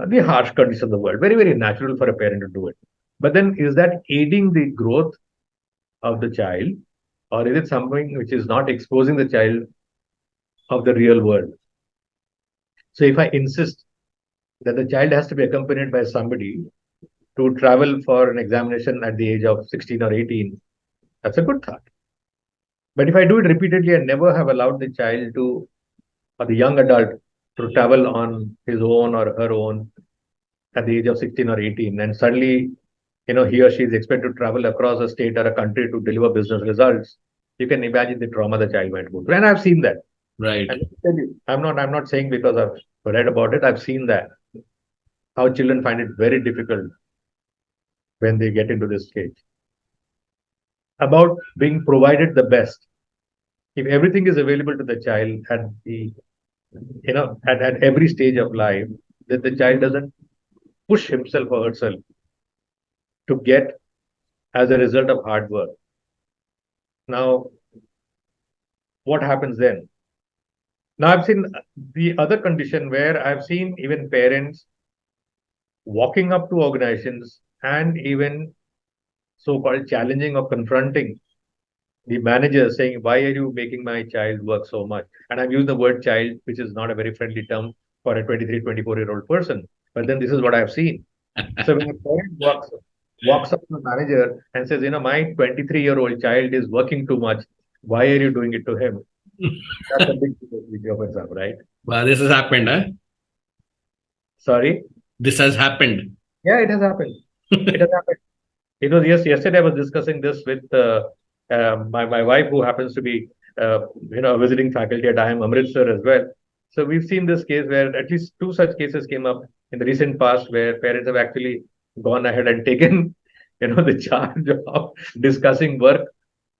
the harsh conditions of the world. Very, very natural for a parent to do it. But then is that aiding the growth of the child, or is it something which is not exposing the child of the real world? So if I insist that the child has to be accompanied by somebody to travel for an examination at the age of 16 or 18, that's a good thought. But if I do it repeatedly and never have allowed the child to, or the young adult, to travel on his own or her own at the age of 16 or 18, and suddenly, he or she is expected to travel across a state or a country to deliver business results, you can imagine the trauma the child might go through. And I've seen that. Right. And let me tell you, I'm not saying because I've read about it, I've seen that, how children find it very difficult when they get into this stage. About being provided the best. If everything is available to the child at the, at every stage of life, that the child doesn't push himself or herself to get as a result of hard work. Now, what happens then? Now, I've seen the other condition where I've seen even parents walking up to organizations and even so-called challenging or confronting the manager, saying, why are you making my child work so much? And I'm using the word child, which is not a very friendly term for a 23, 24-year-old person. But then this is what I've seen. So when a parent walks up to the manager and says, my 23-year-old child is working too much, why are you doing it to him? That's a big job example, right? Well, this has happened, huh? Sorry? This has happened. Yeah, it has happened. It has happened. It was yesterday I was discussing this with my wife, who happens to be a visiting faculty at IIM Amritsar as well. So we've seen this case where at least two such cases came up in the recent past, where parents have actually gone ahead and taken the charge of discussing work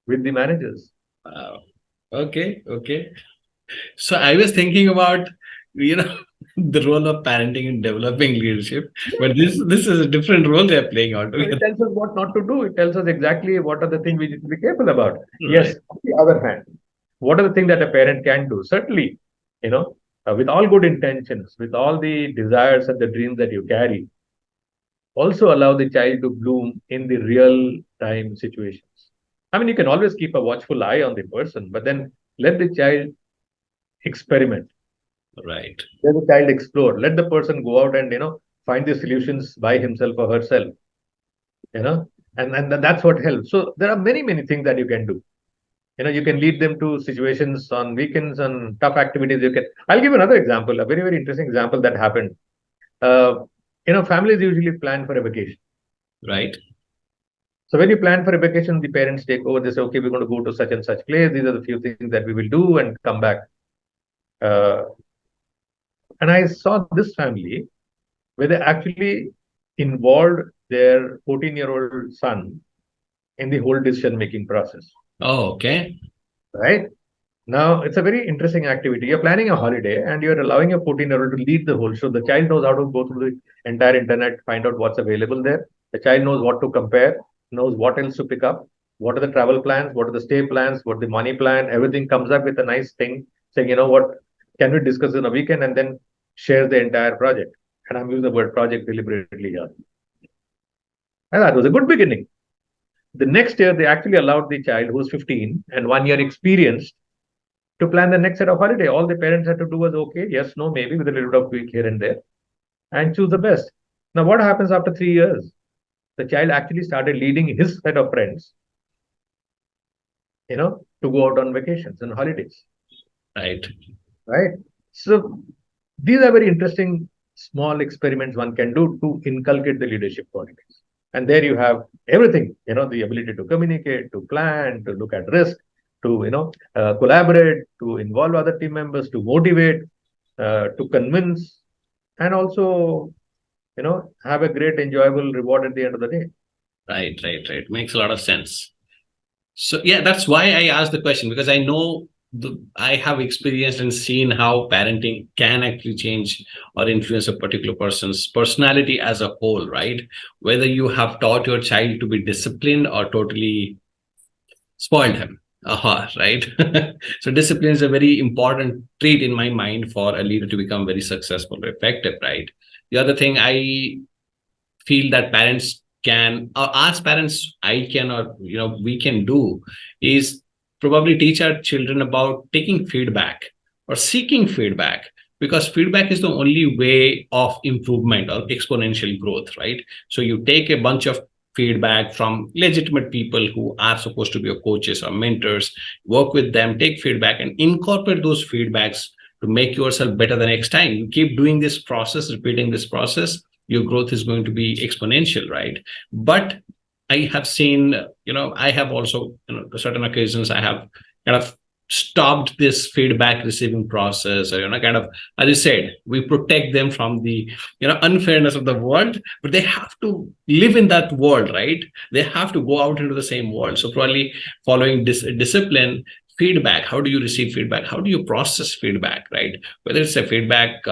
with the managers. Wow. Okay. So I was thinking about, the role of parenting in developing leadership, but this is a different role they're playing out. So it tells us what not to do. It tells us exactly what are the things we need to be careful about. Right. Yes, on the other hand, what are the things that a parent can do? Certainly, with all good intentions, with all the desires and the dreams that you carry, also allow the child to bloom in the real time situations. I mean, you can always keep a watchful eye on the person, but then let the child experiment. Right. Let the child explore. Let the person go out and find the solutions by himself or herself. You know, and that's what helps. So there are many things that you can do. You can lead them to situations on weekends and tough activities. I'll give another example, a very interesting example that happened. Uh, families usually plan for a vacation. Right. So when you plan for a vacation, the parents take over. They say, okay, we're going to go to such and such place. These are the few things that we will do and come back. Uh, and I saw this family where they actually involved their 14-year-old son in the whole decision-making process. Oh, okay. Right? Now, it's a very interesting activity. You're planning a holiday and you're allowing a 14-year-old to lead the whole show. The child knows how to go through the entire internet, find out what's available there. The child knows what to compare, knows what else to pick up, what are the travel plans, what are the stay plans, what the money plan. Everything comes up with a nice thing saying, what can we discuss in a weekend, and then share the entire project. And I'm using the word project deliberately here. And that was a good beginning. The next year, they actually allowed the child, who was 15 and 1 year experienced, to plan the next set of holiday. All the parents had to do was okay, yes, no, maybe, with a little bit of tweak here and there, and choose the best. Now, what happens after 3 years? The child actually started leading his set of friends, to go out on vacations and holidays. Right. Right. So these are very interesting small experiments one can do to inculcate the leadership qualities. And there you have everything, the ability to communicate, to plan, to look at risk, to, collaborate, to involve other team members, to motivate, to convince, and also, have a great, enjoyable reward at the end of the day. Right. Makes a lot of sense. So yeah, that's why I asked the question, because I know I have experienced and seen how parenting can actually change or influence a particular person's personality as a whole, right? Whether you have taught your child to be disciplined or totally spoiled him. Aha, right. So discipline is a very important trait in my mind for a leader to become very successful or effective, right? The other thing I feel that parents can, or as parents I can, or we can do, is probably teach our children about taking feedback or seeking feedback, because feedback is the only way of improvement or exponential growth, right? So you take a bunch of feedback from legitimate people who are supposed to be your coaches or mentors, work with them, take feedback and incorporate those feedbacks to make yourself better the next time. You keep doing this process, repeating this process, your growth is going to be exponential, right? But I have seen, I have also, certain occasions I have kind of stopped this feedback receiving process, or kind of, as you said, we protect them from the unfairness of the world, but they have to live in that world, right? They have to go out into the same world. So probably following discipline, feedback, how do you receive feedback, how do you process feedback, right? Whether it's a feedback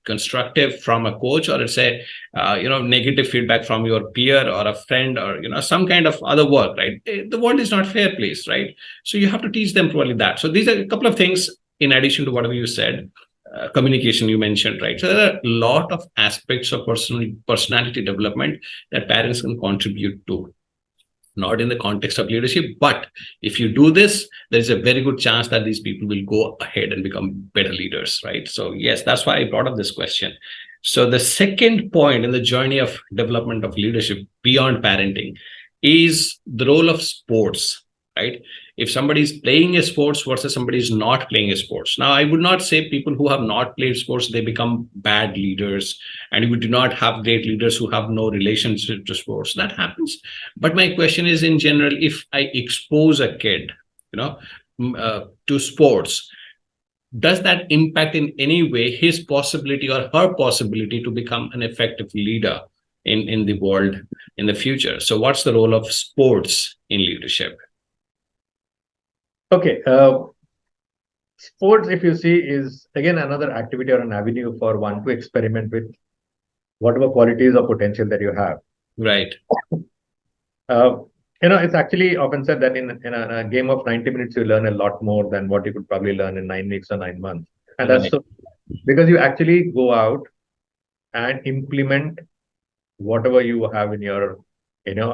constructive from a coach, or it's a negative feedback from your peer or a friend, or some kind of other work, right? The world is not fair place, right? So you have to teach them probably that. So these are a couple of things in addition to whatever you said. Communication you mentioned, right? So there are a lot of aspects of personality development that parents can contribute to, not in the context of leadership, but if you do this, there's a very good chance that these people will go ahead and become better leaders, right? So yes, that's why I brought up this question. So the second point in the journey of development of leadership beyond parenting is the role of sports, right? If somebody is playing a sports versus somebody is not playing a sports. Now, I would not say people who have not played sports, they become bad leaders, and we do not have great leaders who have no relationship to sports. That happens. But my question is, in general, if I expose a kid, to sports, does that impact in any way his possibility or her possibility to become an effective leader in the world in the future? So what's the role of sports in leadership? Okay. Sports, if you see, is again another activity or an avenue for one to experiment with whatever qualities or potential that you have. Right. Uh, it's actually often said that in a game of 90 minutes, you learn a lot more than what you could probably learn in 9 weeks or 9 months. And that's Right. so because you actually go out and implement whatever you have in your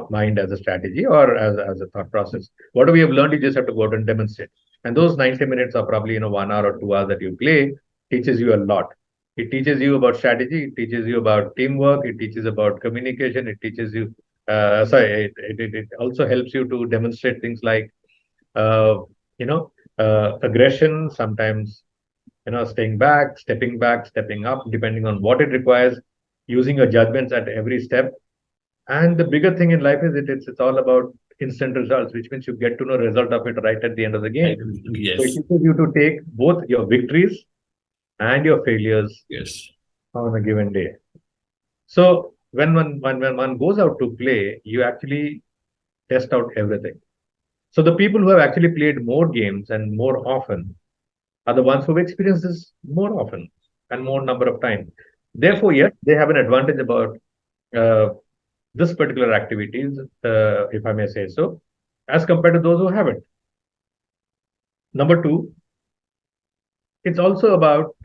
mind as a strategy or as a thought process. Whatever you have learned, you just have to go out and demonstrate. And those 90 minutes are probably 1 hour or 2 hours that you play teaches you a lot. It teaches you about strategy. It teaches you about teamwork. It teaches about communication. It teaches you. It also helps you to demonstrate things like uh, aggression. Sometimes staying back, stepping up, depending on what it requires, using your judgments at every step. And the bigger thing in life is it's all about instant results, which means you get to know the result of it right at the end of the game. So it Yes. teaches you to take both your victories and your failures Yes. on a given day. So when one goes out to play, you actually test out everything. So the people who have actually played more games and more often are the ones who've experienced this more often and more number of times. Therefore, yes, they have an advantage about uh, this particular activities, if I may say so, as compared to those who haven't. Number two, it's also about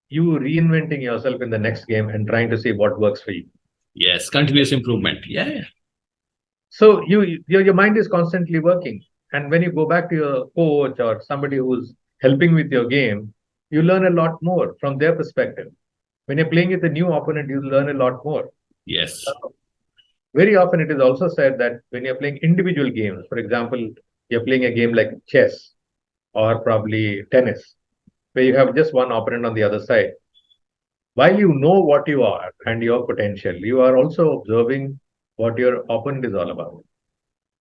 you reinventing yourself in the next game and trying to see what works for you. Yes. Continuous improvement. Yeah. So your mind is constantly working, and when you go back to your coach or somebody who's helping with your game, you learn a lot more from their perspective. When you're playing with a new opponent, you learn a lot more. Yes. Very often, it is also said that when you're playing individual games, for example, you're playing a game like chess or probably tennis, where you have just one opponent on the other side. While you know what you are and your potential, you are also observing what your opponent is all about.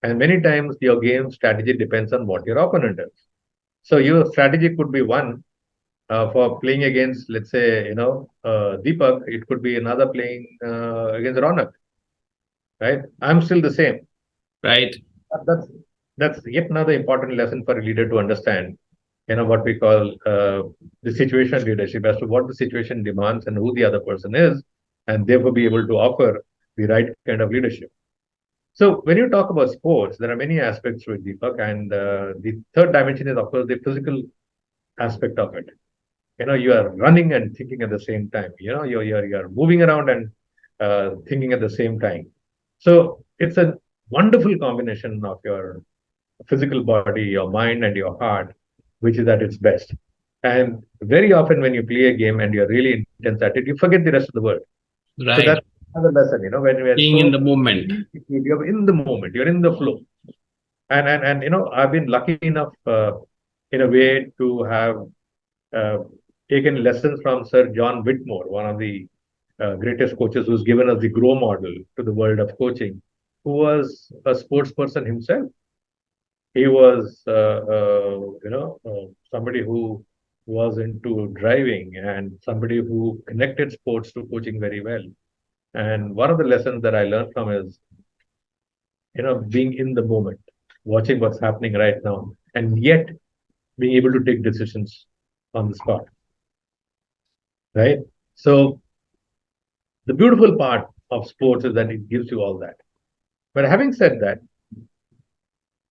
And many times, your game strategy depends on what your opponent is. So your strategy could be one for playing against, let's say, Deepak. It could be another playing against Ronak, right? I'm still the same. Right. That's that's yet another important lesson for a leader to understand. What we call the situation leadership, as to what the situation demands and who the other person is, and therefore be able to offer the right kind of leadership. So when you talk about sports, there are many aspects to it, Deepak, and the third dimension is, of course, the physical aspect of it. You are running and thinking at the same time. You're moving around and thinking at the same time. So it's a wonderful combination of your physical body, your mind, and your heart, which is at its best. And very often when you play a game and you're really intense at it, you forget the rest of the world. So Right. that's another lesson, when we are Being in so the moment. you're in the moment, you're in the flow. And I've been lucky enough in a way to have uh, taken lessons from Sir John Whitmore, one of the greatest coaches who's given us the grow model to the world of coaching, who was a sports person himself. He was, somebody who was into driving and somebody who connected sports to coaching very well. And one of the lessons that I learned from is, being in the moment, watching what's happening right now, and yet being able to take decisions on the spot, right? So the beautiful part of sports is that it gives you all that. But having said that,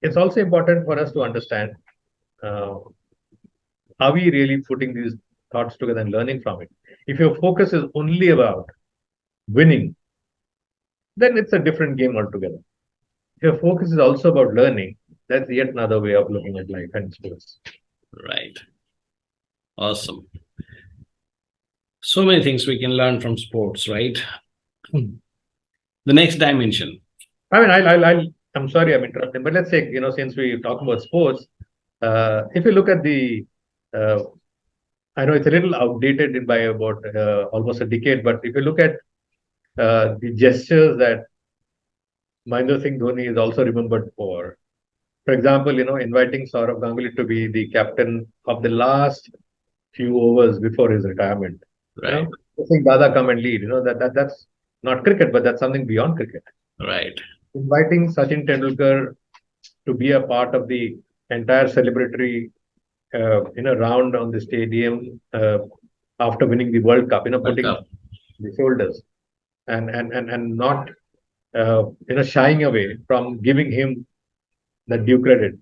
it's also important for us to understand, uh, are we really putting these thoughts together and learning from it? If your focus is only about winning, then it's a different game altogether. If your focus is also about learning, that's yet another way of looking at life and sports. Right. Awesome. So many things we can learn from sports, right? The next dimension. I mean, I'm sorry I'm interrupting, but let's say, since we talk about sports, if you look at uh, I know it's a little outdated by about almost a decade, but if you look at the gestures that Mahendra Singh Dhoni is also remembered for example, inviting Saurav Ganguly to be the captain of the last few overs before his retirement, Right. saying Dada come and lead, that's not cricket, but that's something beyond cricket. Right. Inviting Sachin Tendulkar to be a part of the entire celebratory round on the stadium after winning the World Cup, World putting Cup. the shoulders and not shying away from giving him the due credit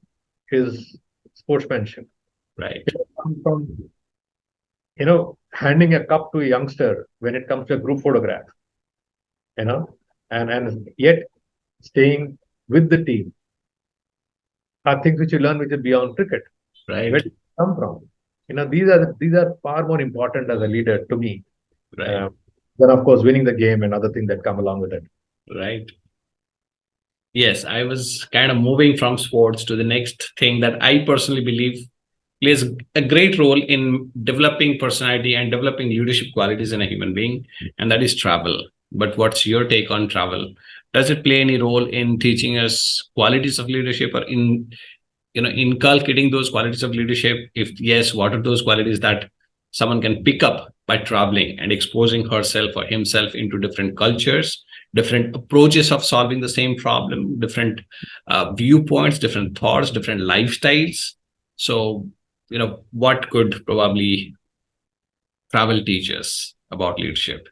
is sportsmanship. Right. From handing a cup to a youngster when it comes to a group photograph, and yet staying with the team are things which you learn which is beyond cricket. Right. Where did it come from? These are far more important as a leader to me Right. than of course winning the game and other things that come along with it. Right. Yes, I was kind of moving from sports to the next thing that I personally believe plays a great role in developing personality and developing leadership qualities in a human being, and that is travel. But what's your take on travel? Does it play any role in teaching us qualities of leadership, or in inculcating those qualities of leadership? If yes, what are those qualities that someone can pick up by traveling and exposing herself or himself into different cultures, different approaches of solving the same problem, different viewpoints, different thoughts, different lifestyles? So, what could probably travel teach us about leadership?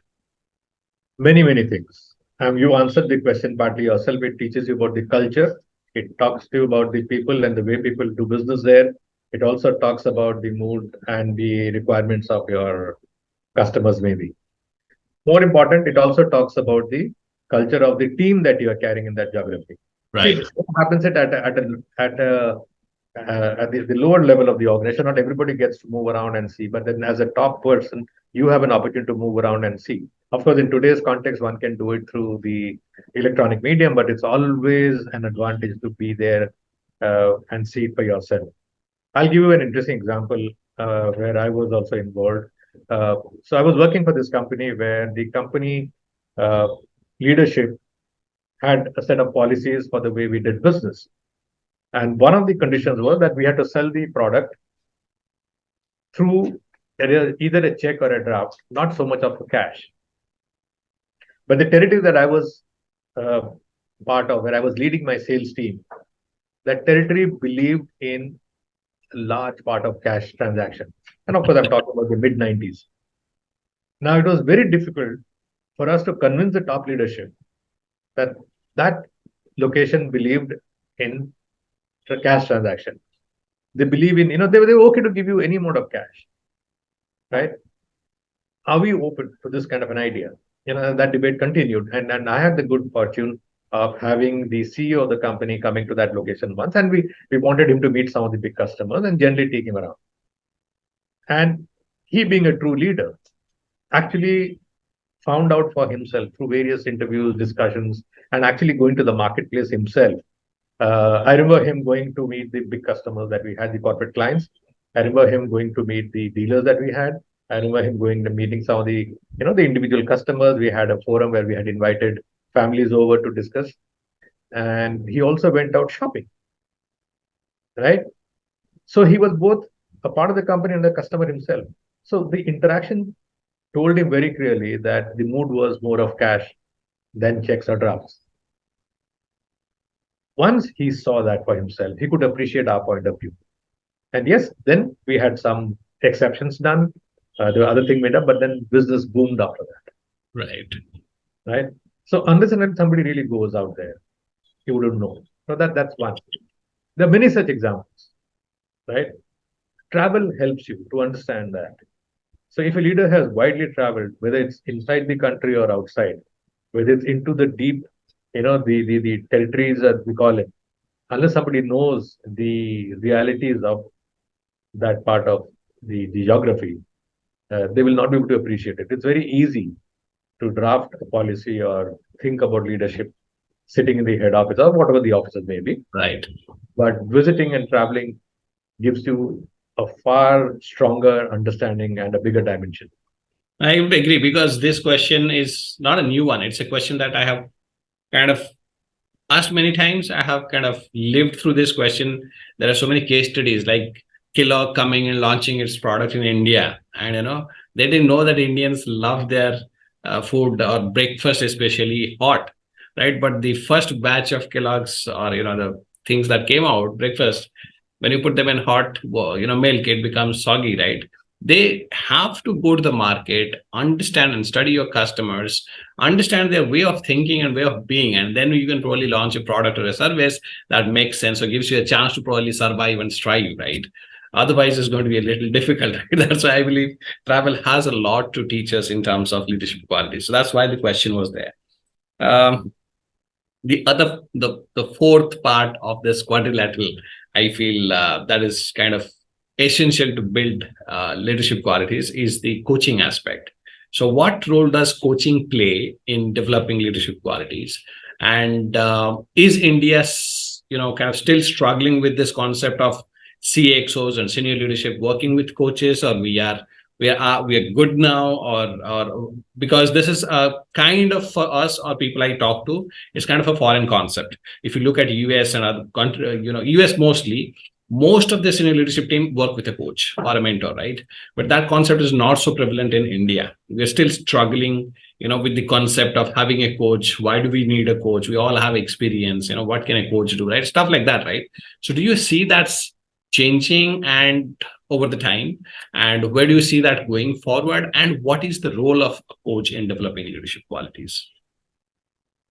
Many things. You answered the question partly yourself. It teaches you about the culture. It talks to you about the people and the way people do business there. It also talks about the mood and the requirements of your customers, maybe. More important, it also talks about the culture of the team that you are carrying in that geography. See, Right. this happens at the lower level of the organization. Not everybody gets to move around and see, but then as a top person, you have an opportunity to move around and see. Of course, in today's context, one can do it through the electronic medium, but it's always an advantage to be there and see it for yourself. I'll give you an interesting example where I was also involved. So I was working for this company where the company uh, leadership had a set of policies for the way we did business. And one of the conditions was that we had to sell the product through either a check or a draft, not so much of cash. But the territory that I was uh, part of, where I was leading my sales team, that territory believed in a large part of cash transaction. And of course, I'm talking about the mid 90s. Now, it was very difficult for us to convince the top leadership that that location believed in the cash transaction. They believe in, they were okay to give you any amount of cash, right? Are we open to this kind of an idea? That debate continued. And I had the good fortune of having the CEO of the company coming to that location once. And we wanted him to meet some of the big customers and generally take him around. And he, being a true leader, actually found out for himself through various interviews, discussions, and actually going to the marketplace himself. I remember him going to meet the big customers that we had, the corporate clients. I remember him going to meet the dealers that we had. I remember him going to meeting some of the, the individual customers. We had a forum where we had invited families over to discuss. And he also went out shopping, right? So he was both a part of the company and the customer himself. So the interaction told him very clearly that the mood was more of cash than checks or drafts. Once he saw that for himself, he could appreciate our point of view. And yes, then we had some exceptions done. The other thing made up, but then business boomed after that. Right. Right. So unless and when somebody really goes out there, you wouldn't know. So that's one. There are many such examples. Right. Travel helps you to understand that. So if a leader has widely traveled, whether it's inside the country or outside, whether it's into the deep, the territories that we call it, unless somebody knows the realities of that part of the geography, they will not be able to appreciate it. It's very easy to draft a policy or think about leadership sitting in the head office or whatever the offices may be. Right. But visiting and traveling gives you a far stronger understanding and a bigger dimension. I would agree, because this question is not a new one. It's a question that I have kind of asked many times. I have kind of lived through this question. There are so many case studies, like Kellogg coming and launching its product in India. And, they didn't know that Indians love their food or breakfast, especially hot, right? But the first batch of Kellogg's, or, the things that came out, breakfast, when you put them in hot, milk, it becomes soggy, right? They have to go to the market, understand and study your customers, understand their way of thinking and way of being, and then you can probably launch a product or a service that makes sense or gives you a chance to probably survive and strive, right? Otherwise, it's going to be a little difficult, right? That's why I believe travel has a lot to teach us in terms of leadership qualities. So that's why the question was there. The fourth part of this quadrilateral, I feel that is kind of essential to build leadership qualities, is the coaching aspect. So what role does coaching play in developing leadership qualities? And is India, kind of still struggling with this concept of CXOs and senior leadership working with coaches, or we are good now, or because this is a kind of, for us or people I talk to, it's kind of a foreign concept. If you look at US and other country, US mostly, most of the senior leadership team work with a coach or a mentor, right? But that concept is not so prevalent in India. We're still struggling, with the concept of having a coach. Why do we need a coach? We all have experience. What can a coach do, right? Stuff like that, right? So do you see that's changing and over the time, and where do you see that going forward, and what is the role of a coach in developing leadership qualities?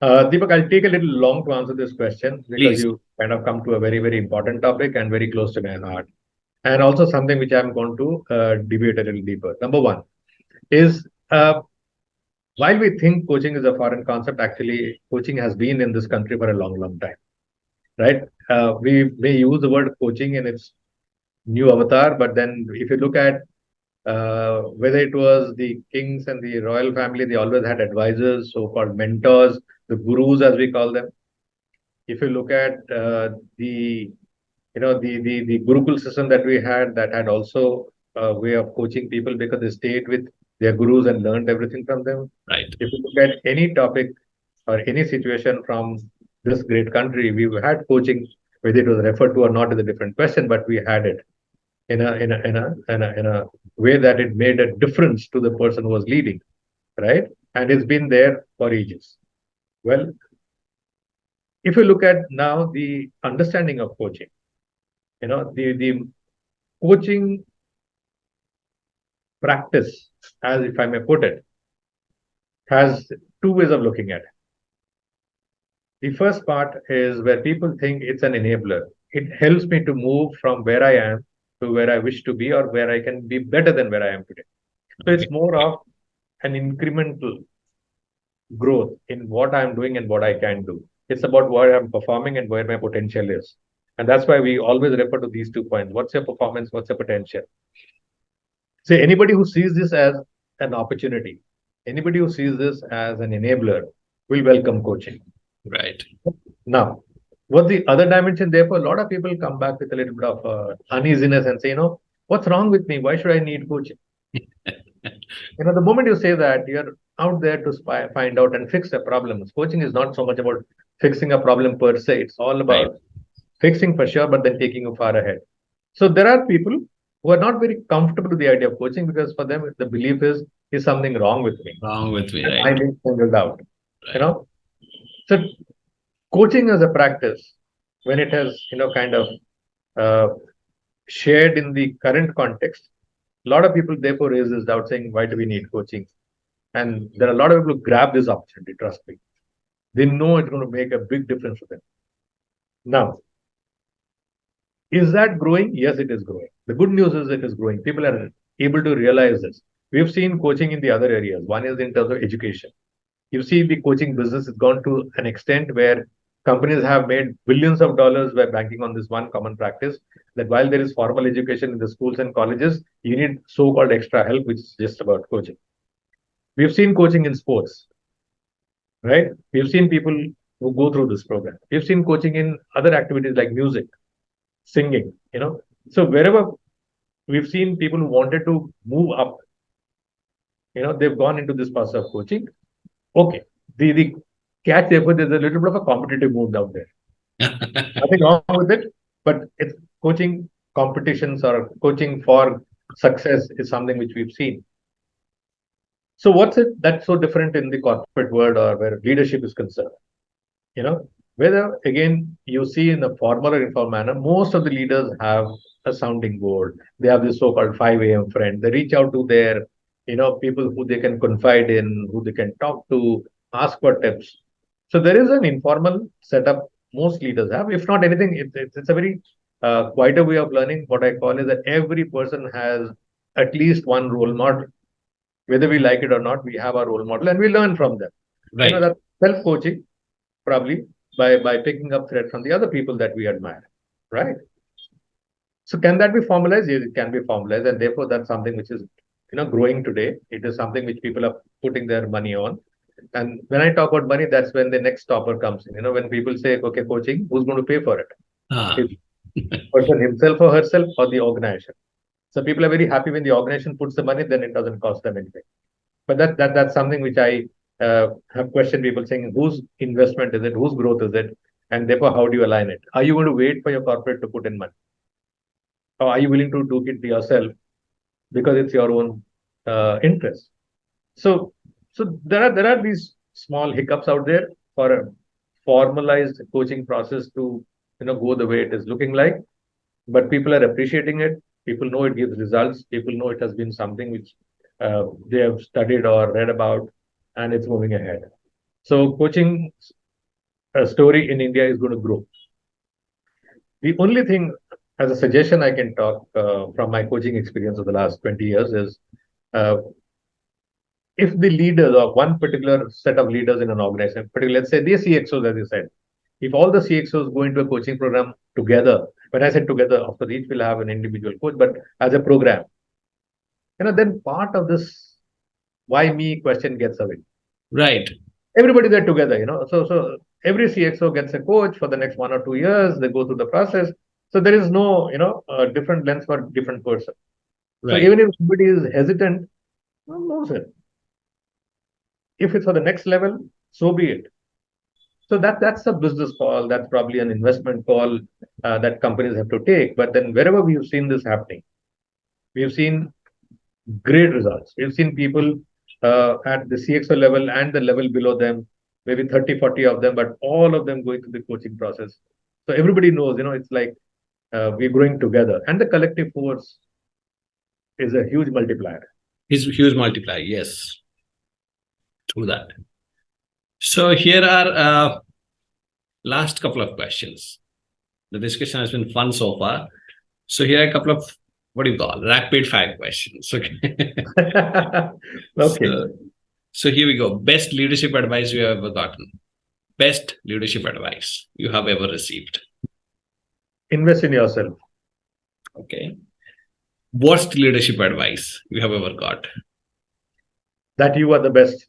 Deepak, I'll take a little long to answer this question because Please. you kind of come to a very, very important topic and very close to my heart. And also something which I'm going to debate a little deeper. Number one is, while we think coaching is a foreign concept, actually, coaching has been in this country for a long, long time, right? We may use the word coaching in its new avatar, but then if you look at whether it was the kings and the royal family, they always had advisors, so-called mentors, the gurus as we call them. If you look at the Gurukul system that we had, that had also a way of coaching people because they stayed with their gurus and learned everything from them. Right. If you look at any topic or any situation from this great country, we've had coaching, whether it was referred to or not is a different question, but we had it in a way that it made a difference to the person who was leading, right? And it's been there for ages. Well, if you look at now the understanding of coaching, the coaching practice, as if I may put it, has two ways of looking at it. The first part is where people think it's an enabler. It helps me to move from where I am to where I wish to be, or where I can be better than where I am today. So it's more of an incremental growth in what I'm doing and what I can do. It's about where I'm performing and where my potential is. And that's why we always refer to these 2 points. What's your performance? What's your potential? say anybody who sees this as an opportunity, anybody who sees this as an enabler will welcome coaching. Right. Now, what the other dimension, therefore, a lot of people come back with a little bit of uneasiness and say, what's wrong with me? Why should I need coaching? The moment you say that, you're out there to find out and fix a problem. Coaching is not so much about fixing a problem per se. It's all Right. about fixing for sure, but then taking you far ahead. So there are people who are not very comfortable with the idea of coaching because for them the belief is something wrong with me. Wrong with me, And right? I'm being singled out. Right. So coaching as a practice, when it has kind of uh, shared in the current context, a lot of people therefore raise this doubt saying, why do we need coaching? And there are a lot of people who grab this opportunity, trust me. They know it's going to make a big difference for them. Now, is that growing? Yes, it is growing. The good news is it is growing. People are able to realize this. We've seen coaching in the other areas. One is in terms of education. You see, the coaching business has gone to an extent where companies have made billions of dollars by banking on this one common practice that while there is formal education in the schools and colleges, you need so-called extra help, which is just about coaching. We've seen coaching in sports, right? We've seen people who go through this program. We've seen coaching in other activities like music, singing, So wherever we've seen people who wanted to move up, they've gone into this process of coaching. Okay. The catch, therefore, there's a little bit of a competitive move down there. Nothing wrong with it, but it's coaching competitions or coaching for success is something which we've seen. So what's it that's so different in the corporate world or where leadership is concerned? Whether again you see in the formal or informal manner, most of the leaders have a sounding board. They have this so-called 5 a.m. friend. They reach out to their, people who they can confide in, who they can talk to, ask for tips. So there is an informal setup most leaders have. If not anything, it's a very quieter way of learning. What I call is that every person has at least one role model. Whether we like it or not, we have our role model and we learn from them. Right. That self-coaching probably by picking up thread from the other people that we admire, right? So can that be formalized? Yes, it can be formalized, and therefore that's something which is growing today. It is something which people are putting their money on. And when I talk about money, that's when the next stopper comes in. When people say, okay, coaching, who's going to pay for it? Is person himself or herself or the organization? So people are very happy when the organization puts the money, then it doesn't cost them anything. But that's something which I have questioned people saying, whose investment is it? Whose growth is it? And therefore, how do you align it? Are you going to wait for your corporate to put in money? Or are you willing to do it yourself because it's your own interest? So there are these small hiccups out there for a formalized coaching process to go the way it is looking like, but people are appreciating it. People know it gives results. People know it has been something which they have studied or read about, and it's moving ahead. So coaching story in India is going to grow. The only thing, as a suggestion, I can talk from my coaching experience of the last 20 years is uh, if the leaders or one particular set of leaders in an organization, particularly let's say the CXOs, as you said, if all the CXOs go into a coaching program together, when I said together, of course, each will have an individual coach, but as a program, then part of this why me question gets away. Right. Everybody there together, So every CXO gets a coach for the next 1 or 2 years. They go through the process. So there is no, different lens for different person. So Right. even if somebody is hesitant, no, sir. If it's for the next level, so be it. So that's a business call. That's probably an investment call that companies have to take. But then wherever we've seen this happening, we've seen great results. We've seen people at the CXO level and the level below them, maybe 30, 40 of them, but all of them going through the coaching process. So everybody knows, it's like we're growing together. And the collective force is a huge multiplier. It's a huge multiplier, yes. True that. So here are last couple of questions. The discussion has been fun so far. So here are a couple of, what do you call, rapid fire questions. Okay. Okay. So here we go. Best leadership advice you have ever gotten. Best leadership advice you have ever received. Invest in yourself. Okay. Worst leadership advice you have ever got? That you are the best.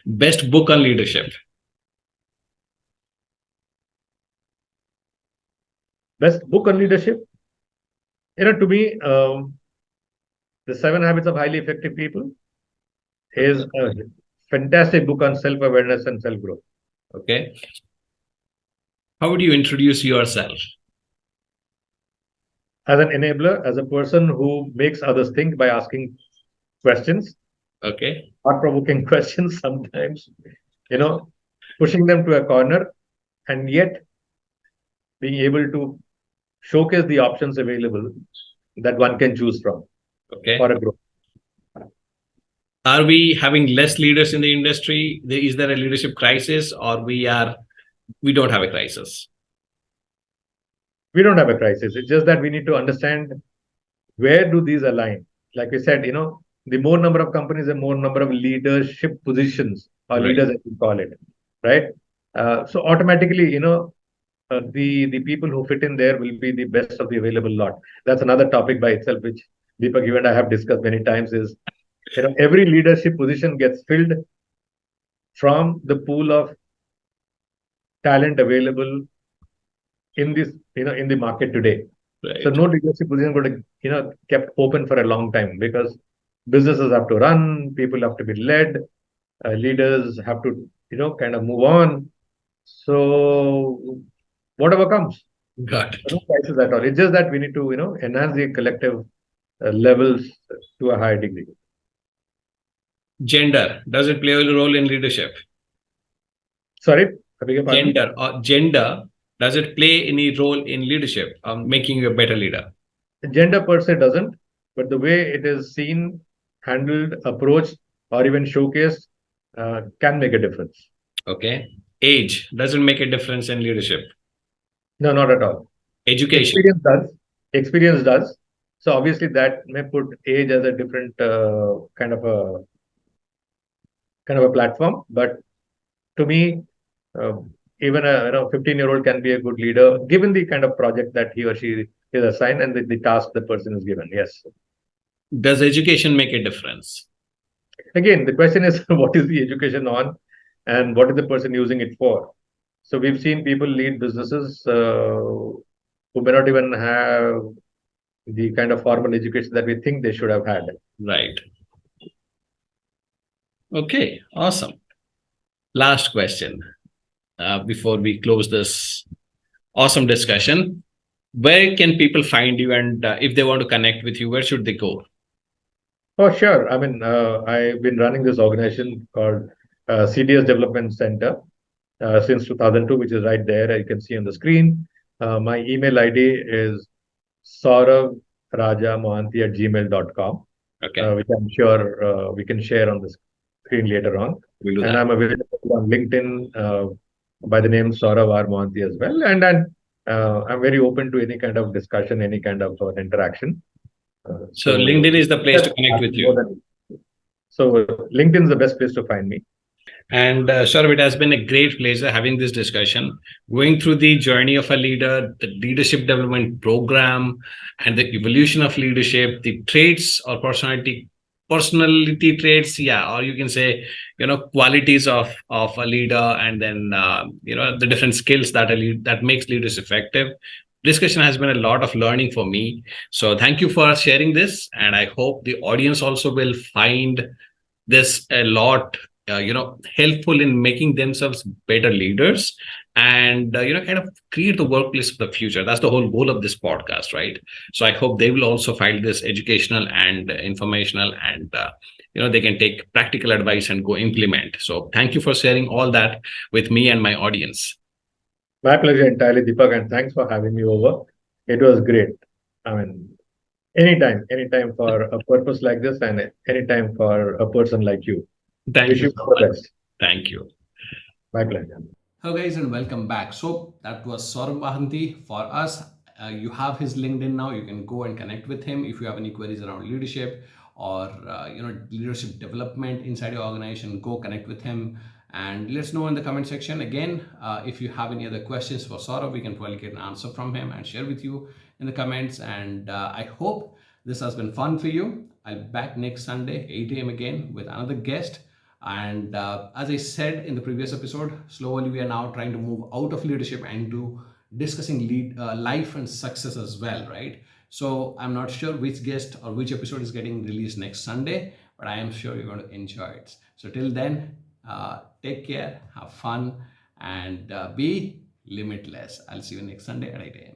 Best book on leadership? Best book on leadership? To me, The 7 Habits of Highly Effective People is a fantastic book on self-awareness and self-growth. Okay. How would you introduce yourself? As an enabler, as a person who makes others think by asking questions, Okay. thought-provoking questions sometimes, pushing them to a corner, and yet being able to showcase the options available that one can choose from Okay. for a growth. Are we having less leaders in the industry? Is there a leadership crisis, or we don't have a crisis? We don't have a crisis. It's just that we need to understand where do these align. Like we said, the more number of companies, the more number of leadership positions or Right. leaders, as we call it, right? So automatically, the people who fit in there will be the best of the available lot. That's another topic by itself, which Deepak, you and I have discussed many times. Is every leadership position gets filled from the pool of talent available in this, in the market today. Right. So no leadership position got kept open for a long time, because businesses have to run, people have to be led, leaders have to kind of move on. So whatever comes, Got it. no crisis at all. It's just that we need to enhance the collective levels to a higher degree. Gender, does it play a role in leadership? Sorry, I beg your pardon? Gender, does it play any role in leadership, making you a better leader? Gender per se doesn't, but the way it is seen, handled, approached, or even showcased can make a difference. Okay. Age doesn't make a difference in leadership. No, not at all. Education. Experience does. Experience does. So obviously that may put age as a different kind of a platform. But to me, even a 15-year-old can be a good leader, given the kind of project that he or she is assigned and the task the person is given. Yes. Does education make a difference? Again, the question is what is the education on, and what is the person using it for? So we've seen people lead businesses who may not even have the kind of formal education that we think they should have had. Right. Okay, awesome. Last question before we close this awesome discussion. Where can people find you, and if they want to connect with you, where should they go? Oh, sure. I mean, I've been running this organization called CDS Development Center since 2002, which is right there. You can see on the screen. My email ID is sauravrajamohanty@gmail.com, Okay. which I'm sure we can share on the screen later on. We'll do And that. I'm available on LinkedIn by the name Saurav R. Mohanty as well. And then I'm very open to any kind of discussion, any kind of interaction. So LinkedIn is the place to connect with you. So LinkedIn is the best place to find me. And Saurav, it has been a great pleasure having this discussion, going through the journey of a leader, the leadership development program, and the evolution of leadership, the traits or personality traits, or you can say, qualities of a leader, and then the different skills that makes leaders effective. Discussion has been a lot of learning for me. So thank you for sharing this, and I hope the audience also will find this a lot helpful in making themselves better leaders, and kind of create the workplace of the future. That's the whole goal of this podcast, right? So I hope they will also find this educational and informational, and they can take practical advice and go implement. So thank you for sharing all that with me and my audience. My pleasure entirely, Deepak, and thanks for having me over. It was great. I mean, anytime for a purpose like this, and anytime for a person like you. Thank Wish you you so all the much. best. Thank you. My pleasure. Hello guys and welcome back. So that was Saurav Mohanty for us. You have his LinkedIn now. You can go and connect with him if you have any queries around leadership or leadership development inside your organization. Go connect with him And let us know in the comment section. Again, if you have any other questions for Saurav, we can probably get an answer from him and share with you in the comments. And I hope this has been fun for you. I'll be back next Sunday, 8 a.m. again with another guest. And as I said in the previous episode, slowly we are now trying to move out of leadership and to discussing life and success as well, right? So I'm not sure which guest or which episode is getting released next Sunday, but I am sure you're going to enjoy it. So till then, take care, have fun, and be limitless. I'll see you next Sunday at 8 a.m.